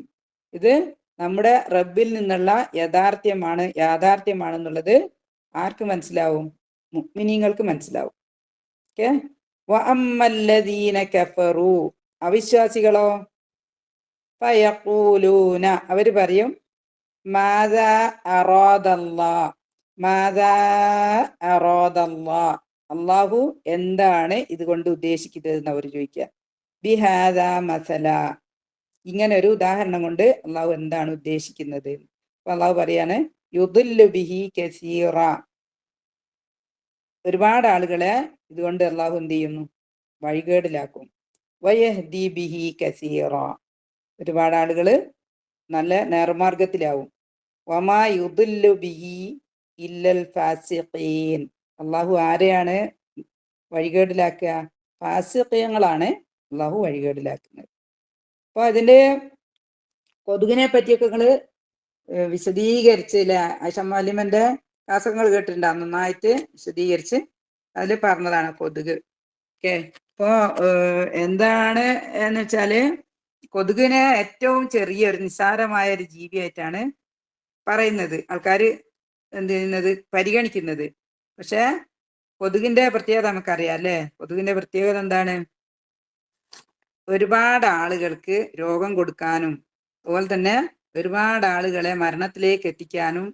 ഇത് നമ്മുടെ റബ്ബിൽ നിന്നുള്ള യാഥാർത്ഥ്യമാണെന്നുള്ളത് ആർക്ക് മനസ്സിലാവും? മുഅ്മിനീങ്ങൾക്ക് മനസ്സിലാവും. ഓക്കെ, വഅമ്മല്ലദീന കഫറു, അവിശ്വാസികളോ? ഫയഖൂലൂന, അവര് പറയും മാദാ അറാദല്ലാഹ്, മാദാ അറാദല്ലാഹ്, അള്ളാഹു എന്താണ് ഇതുകൊണ്ട് ഉദ്ദേശിക്കുന്നത് എന്ന് അവർ ചോദിക്കുക. ബിഹാദാ മസല, ഇങ്ങനെ ഒരു ഉദാഹരണം കൊണ്ട് അള്ളാഹു എന്താണ് ഉദ്ദേശിക്കുന്നത്? അപ്പൊ അള്ളാഹു പറയാണ് യുദില്ലു ബിഹി കസീറ, ഒരുപാട് ആളുകളെ ഇതുകൊണ്ട് അള്ളാഹു എന്ത് ചെയ്യുന്നു? വഴികേടിലാക്കും. വയഹ്ദി ബിഹി കസീറ, ഒരുപാട് ആളുകള് നല്ല നേർമാർഗത്തിലാവും. വമാ യുദില്ലു ബിഹി ഇല്ലൽ ഫാസിഖീൻ, അള്ളാഹു ആരെയാണ് വഴികേടിലാക്കുക? ഫാസിഖീങ്ങളാണ് അള്ളാഹു വഴികേടിലാക്കുന്നത്. അപ്പൊ അതിന്റെ കൊതുകിനെ പറ്റിയൊക്കെ നിങ്ങള് വിശദീകരിച്ചില്ല, ആയിഷമാലിമന്റെ ക്ലാസ്സുകൾ കേട്ടിട്ടുണ്ടാവും, നന്നായിട്ട് വിശദീകരിച്ച് അതിൽ പറഞ്ഞതാണ് കൊതുക്. ഓക്കെ, ഇപ്പോ എന്താണ് എന്ന് വെച്ചാല് കൊതുകിനെ ഏറ്റവും ചെറിയൊരു നിസ്സാരമായ ഒരു ജീവിയായിട്ടാണ് പറയുന്നത്, ആൾക്കാർ എന്ത് ചെയ്യുന്നത്, പരിഗണിക്കുന്നത്. പക്ഷെ കൊതുകിന്റെ പ്രത്യേകത നമുക്കറിയാം അല്ലേ? കൊതുകിന്റെ പ്രത്യേകത എന്താണ്? ഒരുപാട് ആളുകൾക്ക് രോഗം കൊടുക്കാനും അതുപോലെ തന്നെ ഒരുപാട് ആളുകളെ മരണത്തിലേക്ക് എത്തിക്കാനും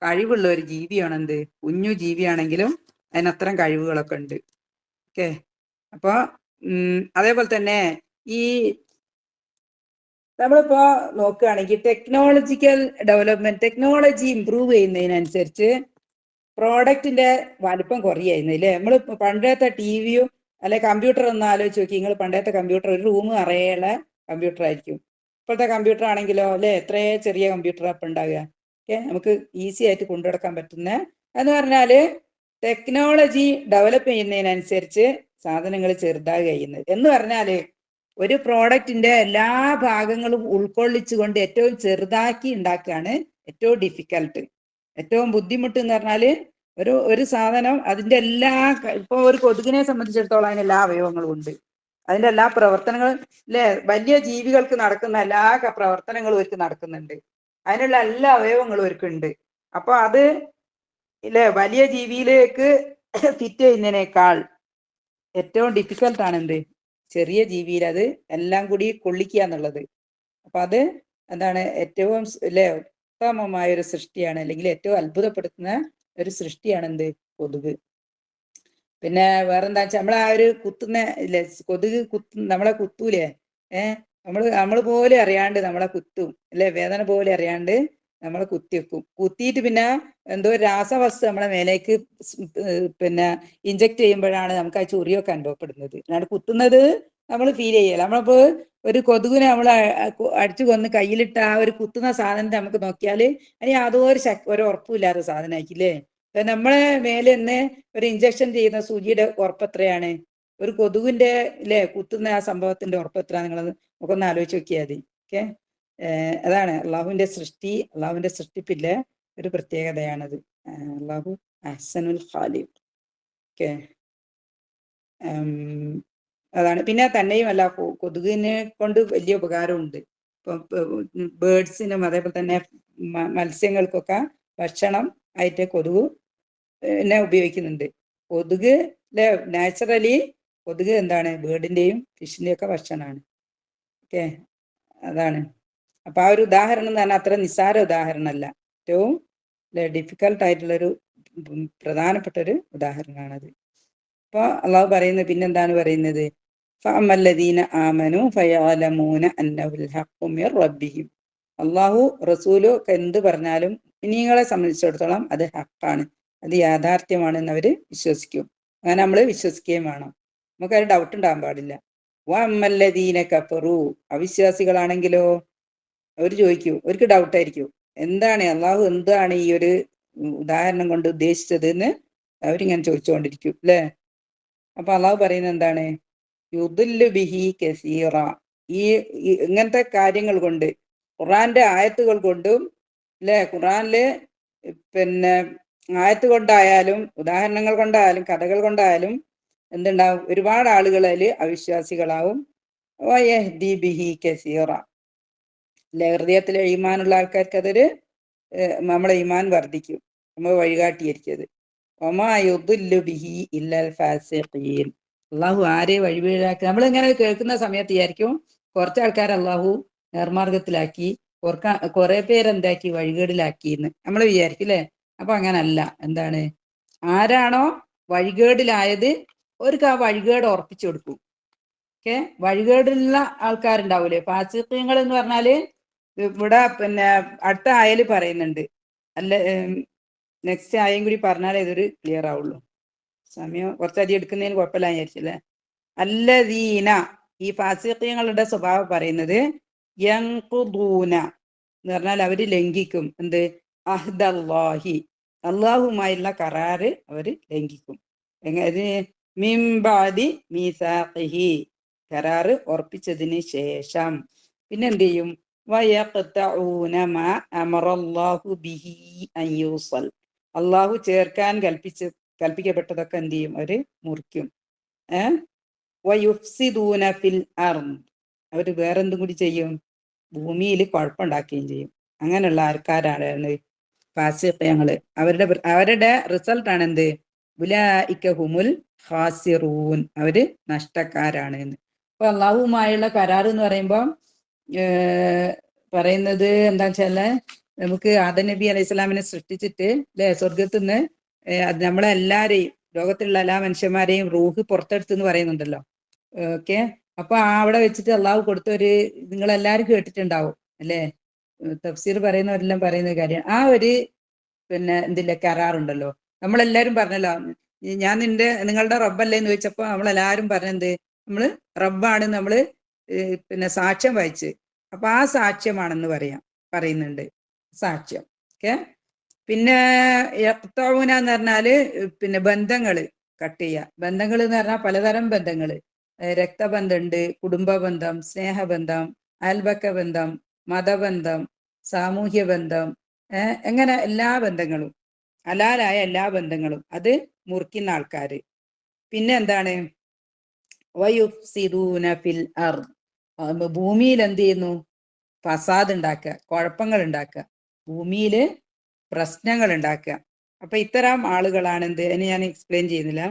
കഴിവുള്ള ഒരു ജീവിയാണ് എന്ത്, കുഞ്ഞു ജീവിയാണെങ്കിലും അതിനത്രയും കഴിവുകളൊക്കെ ഉണ്ട്. ഓക്കെ, അപ്പൊ അതേപോലെ തന്നെ ഈ നമ്മളിപ്പോ നോക്കുകയാണെങ്കിൽ ടെക്നോളജിക്കൽ ഡെവലപ്മെന്റ്, ടെക്നോളജി ഇംപ്രൂവ് ചെയ്യുന്നതിനനുസരിച്ച് പ്രോഡക്റ്റിന്റെ വലിപ്പം കുറയായിരുന്നു അല്ലേ? നമ്മൾ പണ്ടത്തെ ടിവിയും അല്ലെ കമ്പ്യൂട്ടർ ഒന്ന് ആലോചിച്ച് നോക്കി. നിങ്ങൾ പണ്ടത്തെ കമ്പ്യൂട്ടർ ഒരു റൂം അറിയുള്ള കമ്പ്യൂട്ടർ ആയിരിക്കും. ഇപ്പോഴത്തെ കമ്പ്യൂട്ടർ ആണെങ്കിലോ അല്ലെ എത്രയോ ചെറിയ കമ്പ്യൂട്ടർ അപ്പം ഉണ്ടാകുക. നമുക്ക് ഈസി ആയിട്ട് കൊണ്ടുനടക്കാൻ പറ്റുന്ന എന്ന് പറഞ്ഞാല് ടെക്നോളജി ഡെവലപ്പ് ചെയ്യുന്നതിനനുസരിച്ച് സാധനങ്ങൾ ചെറുതായി കഴിയുന്നത് എന്ന് പറഞ്ഞാല് ഒരു പ്രോഡക്റ്റിന്റെ എല്ലാ ഭാഗങ്ങളും ഉൾക്കൊള്ളിച്ചുകൊണ്ട് ഏറ്റവും ചെറുതാക്കി ഉണ്ടാക്കുകയാണ് ഏറ്റവും ഡിഫിക്കൽട്ട്, ഏറ്റവും ബുദ്ധിമുട്ട് എന്ന് പറഞ്ഞാല് ഒരു സാധനം അതിന്റെ എല്ലാ ഇപ്പൊ ഒരു കൊതുകിനെ സംബന്ധിച്ചിടത്തോളം അതിന് എല്ലാ അവയവങ്ങളും ഉണ്ട്. അതിന്റെ എല്ലാ പ്രവർത്തനങ്ങളും അല്ലെ വലിയ ജീവികൾക്ക് നടക്കുന്ന എല്ലാ പ്രവർത്തനങ്ങളും അവർക്ക് നടക്കുന്നുണ്ട്. അതിനുള്ള എല്ലാ അവയവങ്ങളും അവർക്കുണ്ട്. അപ്പൊ അത് ഇല്ലേ വലിയ ജീവിയിലേക്ക് ഫിറ്റ് ചെയ്യുന്നതിനേക്കാൾ ഏറ്റവും ഡിഫിക്കൽട്ടാണ് എന്ത് ചെറിയ ജീവിയിൽ അത് എല്ലാം കൂടി കൊള്ളിക്കുക എന്നുള്ളത്. അപ്പൊ അത് എന്താണ് ഏറ്റവും അല്ലെ ഉത്തമമായ ഒരു സൃഷ്ടിയാണ്, അല്ലെങ്കിൽ ഏറ്റവും അത്ഭുതപ്പെടുത്തുന്ന ഒരു സൃഷ്ടിയാണ് എന്ത് കൊതുക്. പിന്നെ വേറെന്താ വെച്ചാൽ നമ്മളെ ആ ഒരു കുത്തുന്ന ഇല്ലേ കൊതുക് നമ്മളെ കുത്തൂലേ, നമ്മൾ പോലും അറിയാണ്ട് നമ്മളെ കുത്തും അല്ലെ, വേദന പോലും അറിയാണ്ട് നമ്മളെ കുത്തിവെക്കും. കുത്തിയിട്ട് പിന്നെ എന്തോ രാസവസ്തു നമ്മളെ മേലേക്ക് പിന്നെ ഇഞ്ചക്ട് ചെയ്യുമ്പോഴാണ് നമുക്ക് ആ ചൊറിയൊക്കെ അനുഭവപ്പെടുന്നത്. അല്ലാണ്ട് കുത്തുന്നത് നമ്മൾ ഫീൽ ചെയ്യല. നമ്മളിപ്പോ ഒരു കൊതുകിനെ നമ്മൾ അടിച്ചു കൊന്ന് കയ്യിലിട്ട് ആ ഒരു കുത്തുന്ന സാധനത്തെ നമുക്ക് നോക്കിയാല് അതിന് യാതൊരു ഒരു ഉറപ്പുമില്ലാത്ത സാധനമായിരിക്കില്ലേ. നമ്മളെ മേലെ തന്നെ ഒരു ഇഞ്ചക്ഷൻ ചെയ്യുന്ന സൂചിയുടെ ഉറപ്പ് എത്രയാണ്, ഒരു കൊതുകിന്റെ അല്ലെ കുത്തുന്ന ആ സംഭവത്തിന്റെ ഉറപ്പ് എത്ര, നിങ്ങളത് നമുക്കൊന്ന് ആലോചിച്ച് നോക്കിയാൽ മതി. ഓക്കെ, അതാണ് അള്ളാഹുവിന്റെ സൃഷ്ടി, അള്ളാഹുവിന്റെ സൃഷ്ടിപ്പിന്റെ ഒരു പ്രത്യേകതയാണത്. അള്ളാഹു അഹ്സനുൽ ഖാലിഖ്. ഓക്കെ, അതാണ്. പിന്നെ തന്നെയുമല്ല കൊതുകിനെ കൊണ്ട് വലിയ ഉപകാരമുണ്ട്. ഇപ്പം ബേർഡ്സിനും അതേപോലെ തന്നെ മത്സ്യങ്ങൾക്കൊക്കെ ഭക്ഷണം ആയിട്ട് കൊതുക് ഉപയോഗിക്കുന്നുണ്ട്. കൊതുക് നാച്ചുറലി കൊതുക് എന്താണ് ബേർഡിന്റെയും ഫിഷിന്റെയും ഒക്കെ ഭക്ഷണമാണ്. ഓക്കെ, അതാണ്. അപ്പൊ ആ ഒരു ഉദാഹരണം എന്ന് പറഞ്ഞാൽ അത്ര നിസ്സാര ഉദാഹരണമല്ല, ഏറ്റവും ഡിഫിക്കൽട്ട് ആയിട്ടുള്ളൊരു പ്രധാനപ്പെട്ട ഒരു ഉദാഹരണമാണത്. അപ്പൊ അള്ളാഹു പറയുന്നത് പിന്നെന്താണ് പറയുന്നത്, ഫഅമ്മല്ലദീന ആമനു ഫയഅലമൂന അന്നഹുൽ ഹഖ്ഖു മിർ റബ്ബിഹിം. അള്ളാഹു റസൂലു എന്ത് പറഞ്ഞാലും മുഅ്മിനീങ്ങളെ സംബന്ധിച്ചിടത്തോളം അത് ഹക്കാണ്, അത് യാഥാർത്ഥ്യമാണെന്ന് അവര് വിശ്വസിക്കും. അങ്ങനെ നമ്മൾ വിശ്വസിക്കുകയും വേണം, നമുക്കത് ഡൗട്ട് ഉണ്ടാകാൻ പാടില്ല. വഅമ്മല്ലദീന കഫറു, അവിശ്വാസികളാണെങ്കിലോ അവർ ചോദിക്കൂ, അവർക്ക് ഡൗട്ടായിരിക്കും എന്താണ് അള്ളാഹു എന്താണ് ഈ ഒരു ഉദാഹരണം കൊണ്ട് ഉദ്ദേശിച്ചത് എന്ന് അവരിങ്ങനെ ചോദിച്ചുകൊണ്ടിരിക്കും അല്ലേ. അപ്പൊ അള്ളാഹു പറയുന്നത് എന്താണ്, യുദില്ലു ബിഹി കസീറ, ഈ ഇങ്ങനത്തെ കാര്യങ്ങൾ കൊണ്ട് ഖുർആന്റെ ആയത്തുകൾ കൊണ്ടും അല്ലെ, ഖുർആനില് പിന്നെ ആയത്ത് കൊണ്ടായാലും ഉദാഹരണങ്ങൾ കൊണ്ടായാലും കഥകൾ കൊണ്ടായാലും എന്തുണ്ടാവും, ഒരുപാട് ആളുകൾ അതിൽ അവിശ്വാസികളാവും. വയഹ്ദി ബിഹി കസീറ, അല്ലെ ഹൃദയത്തിലെ ഈമാനുള്ള ആൾക്കാർക്ക് അതൊരു നമ്മളെ ഈമാൻ വർദ്ധിക്കും, നമ്മൾ വഴികാട്ടിയിരിക്കത്. ഒമാ യുദില്ലു ബിഹി ഇല്ലൽ ഫാസിഖീൻ, അള്ളാഹു ആരെ വഴിവീഴാക്കി. നമ്മളിങ്ങനെ കേൾക്കുന്ന സമയത്ത് വിചാരിക്കും കുറച്ച് ആൾക്കാർ അള്ളാഹു നേർമാർഗത്തിലാക്കി, കുറെ പേരെന്താക്കി വഴികേടിലാക്കിന്ന് നമ്മൾ വിചാരിക്കും അല്ലേ. അപ്പൊ അങ്ങനല്ല. എന്താണ്, ആരാണോ വഴികേടിലായത് അവർക്ക് ആ വഴികേട് ഉറപ്പിച്ചു കൊടുക്കും. ഓക്കെ, വഴികേടുള്ള ആൾക്കാരുണ്ടാവൂലേ ഫാസിഖീങ്ങൾ എന്ന് പറഞ്ഞാല് ഇവിടെ പിന്നെ അടുത്ത ആയല് പറയുന്നുണ്ട്. അല്ല, നെക്സ്റ്റ് ആയും കൂടി പറഞ്ഞാലേ ഇതൊരു ക്ലിയർ ആവുള്ളൂ. സമയം കുറച്ചധികം എടുക്കുന്നതിന് കുഴപ്പമില്ല വിചാരിച്ചല്ലേ. അല്ലദീന, ഈ ഫാസിഖീങ്ങളുടെ സ്വഭാവം പറയുന്നത് യൻഖുദൂന എന്ന് പറഞ്ഞാൽ അവര് ലംഘിക്കും എന്ത്, അഹ്ദല്ലാഹി, അള്ളാഹുമായുള്ള കരാറ് അവര് ലംഘിക്കും. എങ്ങനെ, മിൻ ബഅദി മീസാഖിഹി, കരാറ് ഉറപ്പിച്ചതിന് ശേഷം. പിന്നെ എന്ത് ചെയ്യും, വയഖ്തഊന മാ അമറല്ലാഹു ബിഹി അൻ യൂസൽ, അള്ളാഹു ചേർക്കാൻ കൽപ്പിക്കപ്പെട്ടതൊക്കെ എന്ത് ചെയ്യും, അവര് മുറിക്കും. വയുഫ്സിദൂന ഫിൽ അർദ്, അവര് വേറെന്തും കൂടി ചെയ്യും, ഭൂമിയിൽ കുഴപ്പമുണ്ടാക്കുകയും ചെയ്യും. അങ്ങനെയുള്ള ആൾക്കാരാണ് ഫാസിഖ്യങ്ങള്. അവരുടെ റിസൾട്ടാണ് എന്ത്, ഉലൈക ഹുമുൽ ഖാസിറൂൻ, അവര് നഷ്ടക്കാരാണ് എന്ന്. അപ്പൊ അള്ളാഹുമായുള്ള കരാർ എന്ന് പറയുമ്പോൾ പറയുന്നത് എന്താ വെച്ചാല്, നമുക്ക് ആദം നബി അലൈഹി സ്വലാമിനെ സൃഷ്ടിച്ചിട്ട് അല്ലെ സ്വർഗത്തിൽ നിന്ന് നമ്മളെല്ലാരെയും ലോകത്തിലുള്ള എല്ലാ മനുഷ്യന്മാരെയും റൂഹ് പുറത്തെടുത്തു എന്ന് പറയുന്നുണ്ടല്ലോ. ഓക്കെ, അപ്പൊ അവിടെ വെച്ചിട്ട് അള്ളാഹു കൊടുത്ത ഒരു, നിങ്ങളെല്ലാരും കേട്ടിട്ടുണ്ടാവും അല്ലെ, തഫ്സീർ പറയുന്നവരെല്ലാം പറയുന്ന കാര്യം, ആ ഒരു പിന്നെ എന്തില്ല കരാറുണ്ടല്ലോ, നമ്മളെല്ലാരും പറഞ്ഞല്ലോ, ഞാൻ നിങ്ങളുടെ റബ്ബല്ലേ എന്ന് ചോദിച്ചപ്പോ നമ്മളെല്ലാരും പറഞ്ഞെന്ത്, നമ്മള് റബ്ബാണ് നമ്മള് പിന്നെ സാക്ഷ്യം വഹിച്ച്. അപ്പൊ ആ സാക്ഷ്യമാണെന്ന് പറയുന്നുണ്ട് സാക്ഷ്യം. ഓക്കെ. പിന്നെ യഖ്തഊന എന്ന് പറഞ്ഞാല് പിന്നെ ബന്ധങ്ങള് കട്ട് ചെയ്യുക. ബന്ധങ്ങൾ എന്ന് പറഞ്ഞാൽ പലതരം ബന്ധങ്ങള്. രക്തബന്ധമുണ്ട്, കുടുംബ ബന്ധം, സ്നേഹബന്ധം, അയൽപക്ക ബന്ധം, മതബന്ധം, സാമൂഹ്യ ബന്ധം, എങ്ങനെ എല്ലാ ബന്ധങ്ങളും, ഹലാലായ എല്ലാ ബന്ധങ്ങളും അത് മുറിക്കുന്ന ആൾക്കാര്. പിന്നെ എന്താണ്, വയുഫ്സിദൂന ഫിൽ അർദ്, ഭൂമിയിൽ എന്ത് ചെയ്യുന്നു, ഫസാദ് ഉണ്ടാക്കുക, കുഴപ്പങ്ങൾ ഉണ്ടാക്കുക, ഭൂമിയില് പ്രശ്നങ്ങൾ ഉണ്ടാക്കുക. അപ്പൊ ഇത്തരം ആളുകളാണ് എന്ത്, ഇനി ഞാൻ എക്സ്പ്ലെയിൻ ചെയ്യുന്നില്ല.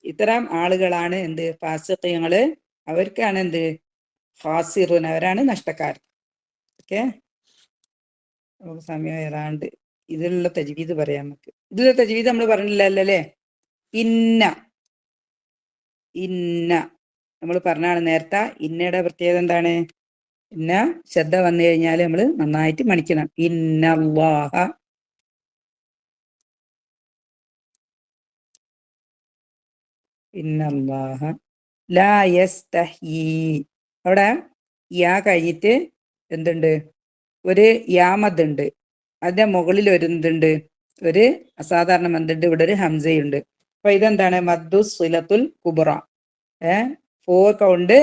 ഇത്തരം ആളുകളാണ് എന്ത്, ഫാസിഖ്യങ്ങള്. അവർക്കാണ് എന്ത്, ഖാസിറൂൻ, അവരാണ് നഷ്ടക്കാർ. ഓക്കെ. സമയം ഏതാണ്ട്. ഇതിലുള്ള തജ്വീദ് പറയാം നമുക്ക്. ഇതിലുള്ള തജ്വീദ് നമ്മൾ പറഞ്ഞില്ലല്ലോ അല്ലേ. ഇന്ന ഇന്ന നമ്മൾ പറഞ്ഞാണ് നേരത്തെ. ഇന്നയുടെ പ്രത്യേകത എന്താണ്, ഇന്ന ശ്രദ്ധ വന്നു കഴിഞ്ഞാൽ നമ്മൾ നന്നായിട്ട് മണിക്കണം. ഇന്നല്ലാഹ, ഇന്നല്ലാഹ ലാ യസ്തഹീ. അവിടെ യാ കഴിഞ്ഞിട്ട് എന്തുണ്ട്, ഒരു യാമതുണ്ട്. അതിന്റെ മുകളിൽ ഒരു എന്തുണ്ട്, ഒരു അസാധാരണ മന്തുണ്ട്. ഇവിടെ ഒരു ഹംസയുണ്ട്. അപ്പൊ ഇതെന്താണ്, മദ്ദു സിലത്തുൽ കുബ്ര. 4 കൗണ്ട്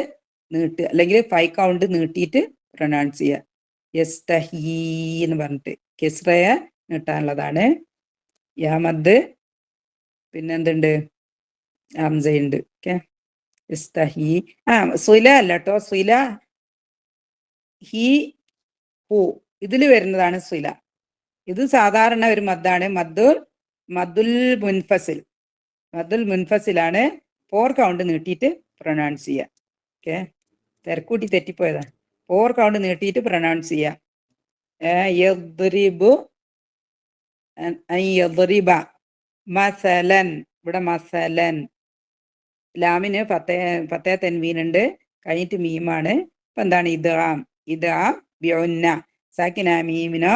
നീട്ടുക, അല്ലെങ്കിൽ 5 കൗണ്ട് നീട്ടിയിട്ട് പ്രൊനൗൺസ് ചെയ്യുക. യസ്തഹീ എന്ന് പറഞ്ഞിട്ട് കിസ്റയെ നീട്ടാനുള്ളതാണ്. യാമദ്, പിന്നെ എന്തുണ്ട്, ഹംസയുണ്ട്. ഓക്കെ. യസ്തഹീ. സുല അല്ല കേട്ടോ, സുല ഹി ഹു ഇതിൽ വരുന്നതാണ് സുല. ഇത് സാധാരണ ഒരു മദ്ദാണ്, മദ്ദുൽ മുൻഫസിൽ. മദ്ദുൽ മുൻഫസിലാണ് 4 കൗണ്ട് നീട്ടിയിട്ട് പ്രൊനൗൺസ് ചെയ്യുക. ഓക്കെ. തിരക്കൂട്ടി തെറ്റിപ്പോയതാ. 4 കൗണ്ട് നീട്ടിയിട്ട് പ്രൊനൗൺസ് ചെയ്യുക. യദ്രിബു, യദ്രിബ, മസലൻ. ഇവിടെ മസലൻ, ലാമിന് ഫത്തേ തെൻവീനുണ്ട്, കഴിഞ്ഞിട്ട് മീമാണ്. അപ്പൊ എന്താണ്, ഇദ്ഗാം. ഇദ്ഗാം ബിഉന്ന. സാക്കിന മീമിനോ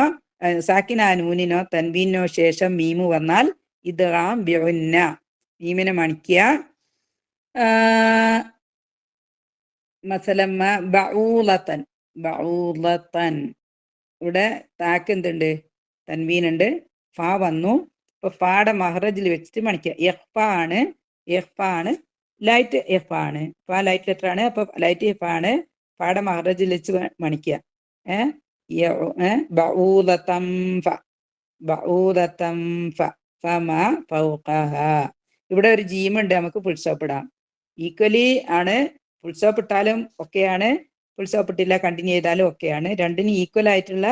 സാക്കിന നൂനിനോ തൻവീനോ ശേഷം മീമു വന്നാൽ ഇദ്ഗാം ബിഉന്ന, മീമിനെ മണിക്കുക. മസലമ്മ ബഊലതൻ, ബഊലതൻ. ഇവിടെ താക്ക് എന്തുണ്ട്, തൻവീനുണ്ട്, ഫാ വന്നു. അപ്പൊ ഫാടെ മഹ്റജിൽ വെച്ചിട്ട് മണിക്കുക. ഇഖ്ഫ ആണ്, ലൈറ്റ് എഫ് ആണ്. ഫാ ലൈറ്റ് ലെറ്റർ ആണ്. അപ്പൊ ലൈറ്റ് എഫ് ആണ്. ഫാടെ മഹ്റജിൽ വെച്ച് മണിക്കുക. ബഊലതം ഫ, ബഊലതം ഫ, ഫമ ഫൗഖഹ. ഇവിടെ ഒരു ജീമുണ്ട്, നമുക്ക് ഫുൾ സ്റ്റോപ്പ് ഇടാം. ഈക്വലി ആണ്, ഫുൾ സ്റ്റോപ്പ് ഇട്ടാലും ഒക്കെയാണ്, ഫുൾ സ്റ്റോപ്പ് ഇട്ടില്ല കണ്ടിന്യൂ ചെയ്താലും ഒക്കെയാണ്. രണ്ടിനും ഈക്വൽ ആയിട്ടുള്ള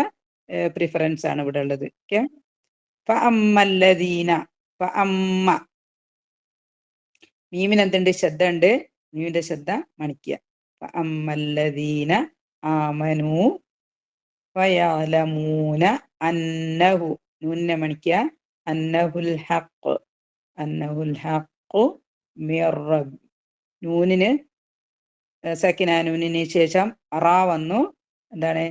പ്രിഫറൻസ് ആണ് ഇവിടെ ഉള്ളത്. ഓക്കെ. ഫഅമ്മല്ലദീന, ഫഅമ്മ, മീമിന് എന്തുണ്ട്, ശ്രദ്ധ ഉണ്ട്. മീമിന്റെ ശ്രദ്ധ മണിക്കുക. ഫഅമ്മല്ലദീന ആമനു വയഅലമൂന അന്നഹു, നൂനിനെ മണിക്കുക. അന്നഹുൽ ഹഖ്, അന്നഹുൽ ഹഖ് മിർ റബ്ബ്. നൂനിന് സക്കിന നൂനിന് ശേഷം റാ വന്നു. എന്താണ്,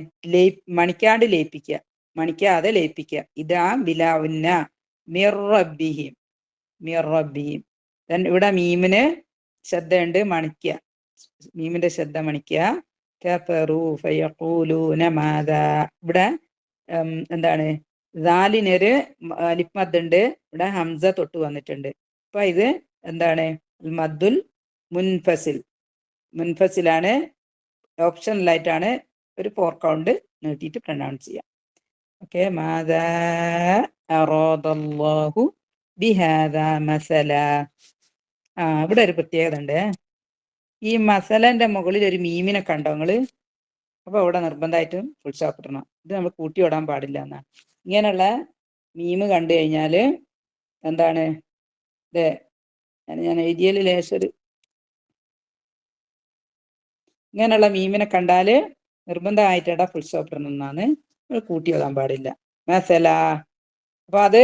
മണിക്കാണ്ട് ലയിപ്പിക്കുക, മണിക്കാതെ ലയിപ്പിക്കുക. ഇതാ ബിലാവുന്ന മിർ റബ്ബിഹിം, മിർ റബ്ബിഹിം. ഇവിടെ മീമിന് ശ്രദ്ധയുണ്ട്, മണിക്കുക. മീമിന്റെ ശ്രദ്ധ മണിക്കുക. കഫറു ഫയഖൂലൂന മാദാ. ഇവിടെ എന്താണ്, ദാലിനൊരു അലിഫ് മദ്ദുണ്ട്, ഇവിടെ ഹംസ തൊട്ട് വന്നിട്ടുണ്ട്. അപ്പൊ ഇത് എന്താണ്, മദ്ദുൽ മുൻഫസിൽ. മുൻഫസിലാണ്, ഓപ്ഷണലായിട്ടാണ്. ഒരു 4 കൗണ്ട് നീട്ടിയിട്ട് പ്രൊനൗൺസ് ചെയ്യാം. ഓക്കെ. മാദാ അറാദല്ലാഹു ബിഹാദാ മസല. ഇവിടെ ഒരു പ്രത്യേകത ഉണ്ട്. ഈ മസലന്റെ മുകളിൽ ഒരു മീമിനെ കണ്ടോ നിങ്ങള്? അപ്പൊ ഇവിടെ നിർബന്ധമായിട്ടും ഫുൾ സ്റ്റോപ്പ് ഇടണം. ഇത് നമ്മൾ കൂട്ടി വിടാൻ പാടില്ല എന്നാണ്. ഇങ്ങനെയുള്ള മീമ് കണ്ടു കഴിഞ്ഞാല് എന്താണ്, ഞാൻ എഴുതിയതിൽ ലേശൊരു, ഇങ്ങനെയുള്ള മീമിനെ കണ്ടാല് നിർബന്ധമായിട്ട് ഇടാ ഫുൾ സ്റ്റോപ്പ് ഇടണം എന്നാണ്. കൂട്ടി വിടാൻ പാടില്ല. മസല. അപ്പൊ അത്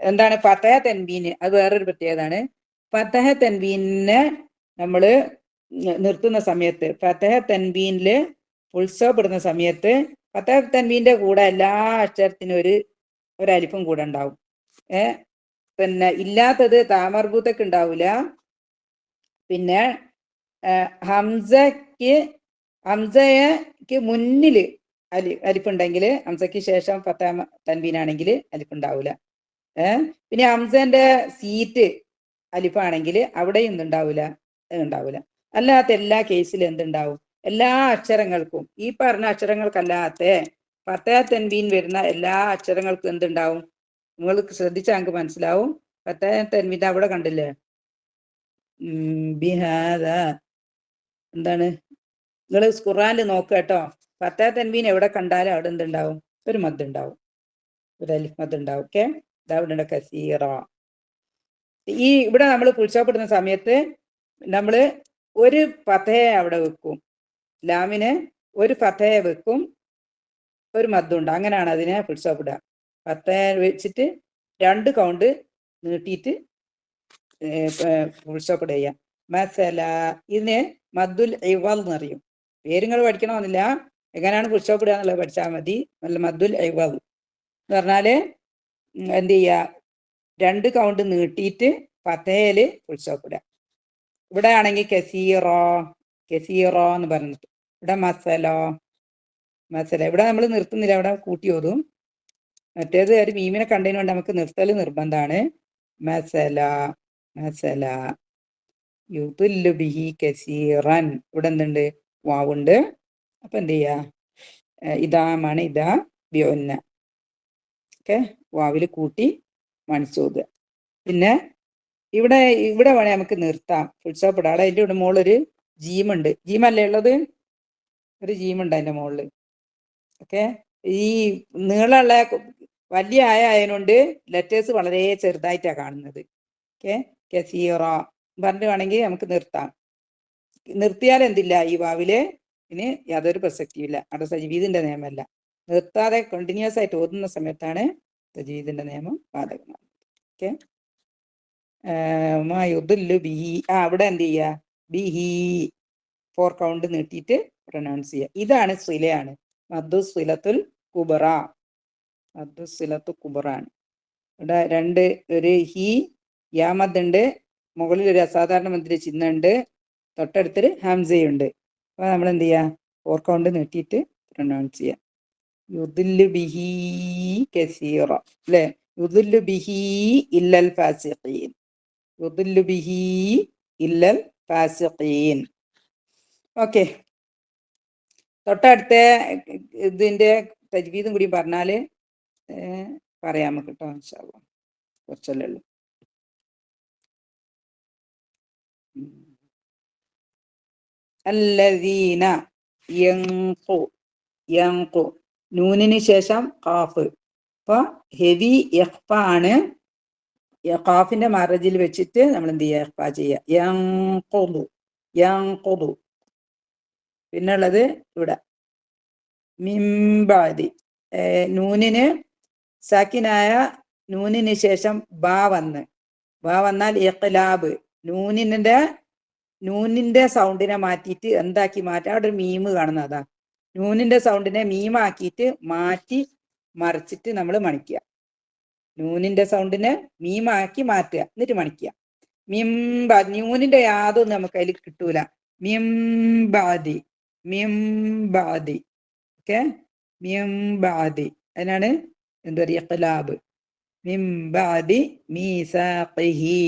എന്താണ്, ഫതഹ തൻവീന്, അത് വേറൊരു പ്രത്യേകതയാണ്. ഫതഹ തൻവീനെ നമ്മള് നിർത്തുന്ന സമയത്ത്, ഫതഹ തൻവീനില് ഫുൾ സ്റ്റോപ്പ് ഇടുന്ന സമയത്ത് ഫതഹ തൻവീന്റെ കൂടെ എല്ലാ അക്ഷരത്തിനും ഒരു അലിഫും കൂടെ ഉണ്ടാവും. പിന്നെ ഇല്ലാത്തത് താമർബൂത്തൊക്കെ ഉണ്ടാവൂല. പിന്നെ ഹംസയ്ക്ക് മുന്നില് അലിഫുണ്ടെങ്കിൽ, ഹംസയ്ക്ക് ശേഷം ഫത്താ തൻവീനാണെങ്കിൽ അലിഫുണ്ടാവൂല. പിന്നെ ഹംസന്റെ സീറ്റ് അലിഫാണെങ്കിൽ അവിടെയും എന്തുണ്ടാവൂല, ഉണ്ടാവൂല. അല്ലാത്ത എല്ലാ കേസിലും എന്തുണ്ടാവും, എല്ലാ അക്ഷരങ്ങൾക്കും, ഈ പറഞ്ഞ അക്ഷരങ്ങൾക്കല്ലാത്ത ഫത്താ തൻവീൻ വരുന്ന എല്ലാ അക്ഷരങ്ങൾക്കും എന്തുണ്ടാവും, നിങ്ങൾക്ക് ശ്രദ്ധിച്ചാൽ നിങ്ങൾക്ക് മനസ്സിലാവും. ഫത്താ തൻവീൻ അവിടെ കണ്ടില്ലേ, ബിഹാദ എന്താണ്, നിങ്ങൾ ഖുർആനിൽ നോക്കുക കേട്ടോ. ഫത്താ തൻവീൻ എവിടെ കണ്ടാലും അവിടെ എന്തുണ്ടാവും, ഒരു മദ് ഉണ്ടാവും, ഒരു അലിഫ് മദ് ഉണ്ടാവും. ഓക്കെ, ഇതവിടെ കസീറ. ഈ ഇവിടെ നമ്മൾ പുൽഷോപ്പിടുന്ന സമയത്ത് നമ്മൾ ഒരു ഫതഹയെ അവിടെ വെക്കും, ലാമിന് ഒരു ഫതഹയെ വെക്കും, ഒരു മദ്ദുണ്ട്. അങ്ങനെയാണ് അതിനെ പുൽഷോപ്പിടുക. ഫതഹ വെച്ചിട്ട് 2 കൗണ്ട് നീട്ടിയിട്ട് പുൽഷോപ്പിടുക ചെയ്യാം. മസല, ഇതിന് മദ്ദുൽ ഇവൽ എന്നറിയും. പേരുകൾ പഠിക്കണമെന്നില്ല, എങ്ങനെയാണ് പുൽഷോപ്പിടുക എന്നുള്ളത് പഠിച്ചാൽ മതി. നല്ല മദ്ദുൽ ഇവൽ എന്ന് പറഞ്ഞാല് എന്ത് ചെയ്യുക, 2 കൗണ്ട് നീട്ടിയിട്ട് ഫതഹയില് പുൽഷോപ്പിടുക. ഇവിടെ ആണെങ്കിൽ കസീറോ എന്ന് പറഞ്ഞിട്ട്, ഇവിടെ മസല. ഇവിടെ നമ്മൾ നിർത്തുന്നില്ല, ഇവിടെ കൂട്ടി ഓതും. മറ്റേത് ഒരു മീമിനെ കണ്ടതിന് കൊണ്ട് നമുക്ക് നിർത്തൽ നിർബന്ധമാണ്. മസല യുദില്ലു ബിഹി കസീറൻ. ഇവിടെ എന്തുണ്ട്, വാവുണ്ട്. അപ്പൊ എന്ത് ചെയ്യാ, ഇതാമാണ് ഇതാ ബിയൊന്ന. ഓക്കെ, വാവില് കൂട്ടി മണിച്ചോതുക. പിന്നെ ഇവിടെ വേണേ നമുക്ക് നിർത്താം, ഫുൾസ്റ്റോപ്പ്. അവിടെ അതിൻ്റെ മുകളിലൊരു ജീമുണ്ട്. ജീമല്ലേ ഉള്ളത്, ഒരു ജീമുണ്ട് അതിൻ്റെ മുകളിൽ. ഓക്കെ, ഈ നീളമുള്ള വലിയ ആയതുകൊണ്ട് ലെറ്റേഴ്സ് വളരെ ചെറുതായിട്ടാണ് കാണുന്നത്. ഓക്കെ, കസീറ പറഞ്ഞിട്ട് വേണമെങ്കിൽ നമുക്ക് നിർത്താം. നിർത്തിയാൽ എന്തില്ല, ഈ വാവില് ഇനി യാതൊരു പ്രസക്തിയില്ല. അവിടെ തജ്വീദിന്റെ നിയമമല്ല. നിർത്താതെ കണ്ടിന്യൂസ് ആയിട്ട് ഓതുന്ന സമയത്താണ് തജ്വീദിന്റെ നിയമം ബാധകമാണ്. ഓക്കെ, ബിഹി, അവിടെ എന്ത് ചെയ്യുക, ബിഹി 4 കൗണ്ട് നീട്ടിയിട്ട് പ്രൊനൗൺസ് ചെയ്യുക. ഇതാണ് സിലയാണ്, മദ്ദു സിലത്തുൽ കുബറ. മദ്ദു സിലത്തു കുബറാണ്. ഇവിടെ 2 ഒരു ഹി യാമദ് ഉണ്ട്, മുകളിൽ ഒരു അസാധാരണ മദ്ദിന്റെ ചിഹ്നം ഉണ്ട്, തൊട്ടടുത്തൊരു ഹംസയുണ്ട്. അപ്പൊ നമ്മൾ എന്ത് ചെയ്യുക, 4 കൗണ്ട് നീട്ടിയിട്ട് പ്രൊനൗൺസ് ചെയ്യുക. യുദില്ലു ബിഹി കസീറ, അല്ലെ, യുദില്ലു ബിഹി ഇല്ലൽ ഫാസിഖീൻ, യുദില്ലു ബിഹി ഇല്ലൽ ഫാസിഖീൻ. ഓക്കെ, തൊട്ടടുത്ത ഇതിന്റെ തജ്വീദും കൂടി പറഞ്ഞാല് പറയാം നമുക്ക് കേട്ടോ. ഇൻഷാ അല്ലാഹ് കുറച്ചല്ലേ ഉള്ളൂ. അല്ലദീന യൻഖു, നൂനിന് ശേഷം ഖാഫ്. അപ്പൊ ഹെവി ഇഖ്ഫ ആണ്. ഖാഫിന്റെ മറജിൽ വെച്ചിട്ട് നമ്മൾ എന്ത് ചെയ്യുക, ഇഖ്ഫ ചെയ്യുക. യൻഖുദു. പിന്നെ ഉള്ളത് ഇവിടെ മിംബാദി, നൂനിന് സാക്കിനായ നൂനിന് ശേഷം ബാ വന്നാൽ ഇഖ്ലാബ്. നൂനിന്റെ സൗണ്ടിനെ മാറ്റിയിട്ട് എന്താക്കി മാറ്റാം, അവിടെ ഒരു മീമ് കാണുന്ന അതാ. നൂനിന്റെ സൗണ്ടിനെ മീമാക്കിയിട്ട് മാറ്റി മറിച്ചിട്ട് നമ്മൾ മണിക്കുക. നൂനിന്റെ സൗണ്ടിനെ മീമാക്കി മാറ്റുക, എന്നിട്ട് മണിക്കുക. നൂനിന്റെ യാതൊന്നും നമുക്ക് അതിൽ കിട്ടൂല. മിംബാദി. ഓക്കെ, മിംബാദി അതിനാണ് എന്താ പറയുക, ഇഖ്ലാബ്. മിംബാദി മീസാഖിഹി.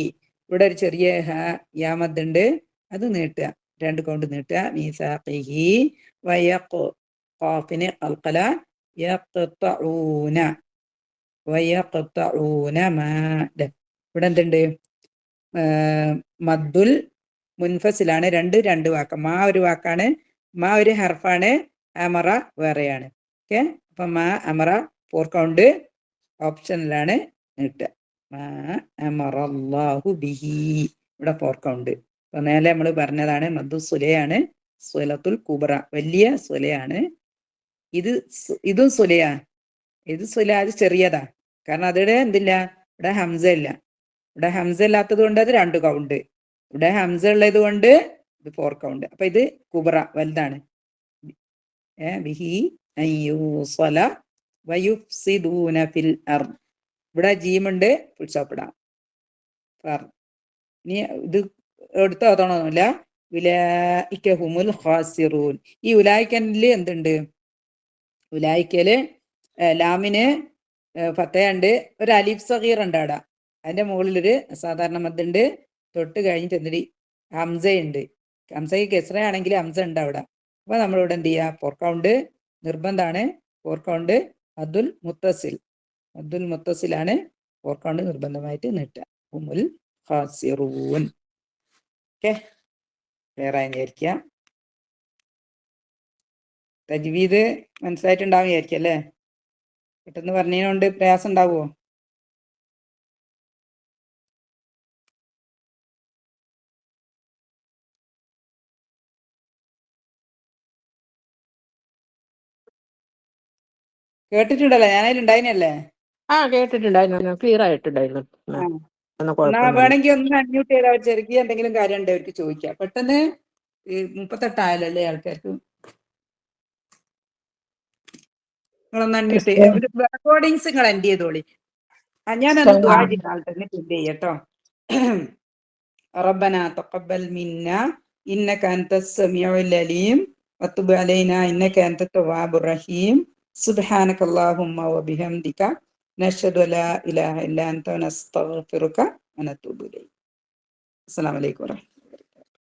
ഇവിടെ ഒരു ചെറിയ യാമദ് ഉണ്ട്, അത് നീട്ടുക, 2 കൗണ്ട് നീട്ടുക. മീസാഖിഹി വയഖ്, ഖാഫിന് ഖൽഖല, യഖ്തഊന ഇവിടെ എന്തുണ്ട്, മദ്ദുൽ മുൻഫസിലാണ്. 2 വാക്ക്. മാ ഒരു വാക്കാണ്, മാ ഒരു ഹർഫാണ്, അമറ വേറെയാണ്. ഓക്കെ, അപ്പൊ മാ അമറ 4 കൗണ്ട് ഓപ്ഷനിലാണ് നീട്ടുക. മാ അമറല്ലാഹു ബിഹി, ഇവിടെ 4 കൗണ്ട്. അപ്പൊ നേരെ നമ്മൾ പറഞ്ഞതാണ് മദ്ദു സുലയാണ്, സുലത്തുൽ കുബ്ര, വലിയ സുലയാണ്. ഇതും സുലയാ, ഇത് സുല, അത് ചെറിയതാ. കാരണം അതിടെ എന്തില്ല, ഇവിടെ ഹംസ ഇല്ല. ഇവിടെ ഹംസ ഇല്ലാത്തത് കൊണ്ട് അത് 2 കൗണ്ട്. ഇവിടെ ഹംസ ഉള്ളത് കൊണ്ട് ഇത് 4 കൗണ്ട്. അപ്പൊ ഇത് കുബ്ര, വലുതാണ്. ബിഹി അയ്യൂസല വയുഫ്സിദൂന ഫിൽ അർദ്. ഇവിടെ ജീമുണ്ട്, ഫുൾ സ്റ്റോപ്പ് ഇടാം. ഇനി ഇത് എടുത്ത് ഓതണമെന്നില്ല. ഉലൈക ഹുമുൽ ഖാസിറൂൻ. ഈ ഉലായിക്കനിൽ എന്തുണ്ട്? ഉലായിക്കല് ലാമിന് ഫത്തയുണ്ട്, ഒരു അലിഫ് സഗീർ ഉണ്ട് അവിടെ. അതിന്റെ മുകളിലൊരു സാധാരണ മദ്ദുണ്ട്. തൊട്ട് കഴിഞ്ഞിട്ട് എന്തിന് ഹംസയുണ്ട്. ഹംസയ്ക്ക് കെസ്റയാണെങ്കിൽ ഹംസ ഉണ്ട് അവിടെ. അപ്പൊ നമ്മളിവിടെ എന്ത് ചെയ്യുക? 4 കൗണ്ട് നിർബന്ധമാണ്. 4 കൗണ്ട് അബ്ദുൽ മുത്തസിലാണ് 4 കൗണ്ട് നിർബന്ധമായിട്ട് നീട്ടുക. ഹുമുൽ ഖാസിറൂൻ. ഓക്കെ, ക്ലിയർ ആയി വിചാരിക്കുക. തജ്വീദ് മനസ്സിലായിട്ടുണ്ടാവും വിചാരിക്കുക അല്ലേ? പെട്ടെന്ന് പറഞ്ഞതിനോണ്ട് പ്രയാസം ഉണ്ടാവുമോ? കേട്ടിട്ടുണ്ടല്ലോ, ഞാനതിലുണ്ടായിനല്ലേ? കേട്ടിട്ടുണ്ടായിരുന്നു, ക്ലിയർ ആയിട്ടുണ്ടായിരുന്നു. എന്നാ വേണമെങ്കിൽ ഒന്ന് അൺമ്യൂട്ട് ചെയ്താൽ ചെറുക്കിയ എന്തെങ്കിലും കാര്യം ഉണ്ട് അവർക്ക് ചോദിക്കാം. പെട്ടെന്ന് 38 ആയല്ലേ ആൾക്കാർക്ക്. നിങ്ങളൊന്ന് അൺമ്യൂട്ട് റെക്കോർഡിങ്സ് നിങ്ങൾ എൻഡ് ചെയ്തോളി. ഞാനൊന്ന് ദുആ ചെയ്ത ആൾക്കാരെ എൻഡ് ചെയ്യട്ടോ. റബ്ബനാ തഖബ്ബൽ മിന്നാ ഇന്നക അൻതസ് സമീഉൽ അലീം വതുബ് അലൈനാ ഇന്നക അൻതത് തവ്വാബുർ റഹീം സുബ്ഹാനകല്ലാഹുമ്മ വബിഹംദിക നശ്ഹദു ലാ ഇലാഹ ഇല്ലാ അൻത നസ്തഗ്ഫിറുക വനതൂബു ഇലൈക്. അസ്സലാമു അലൈക്കും.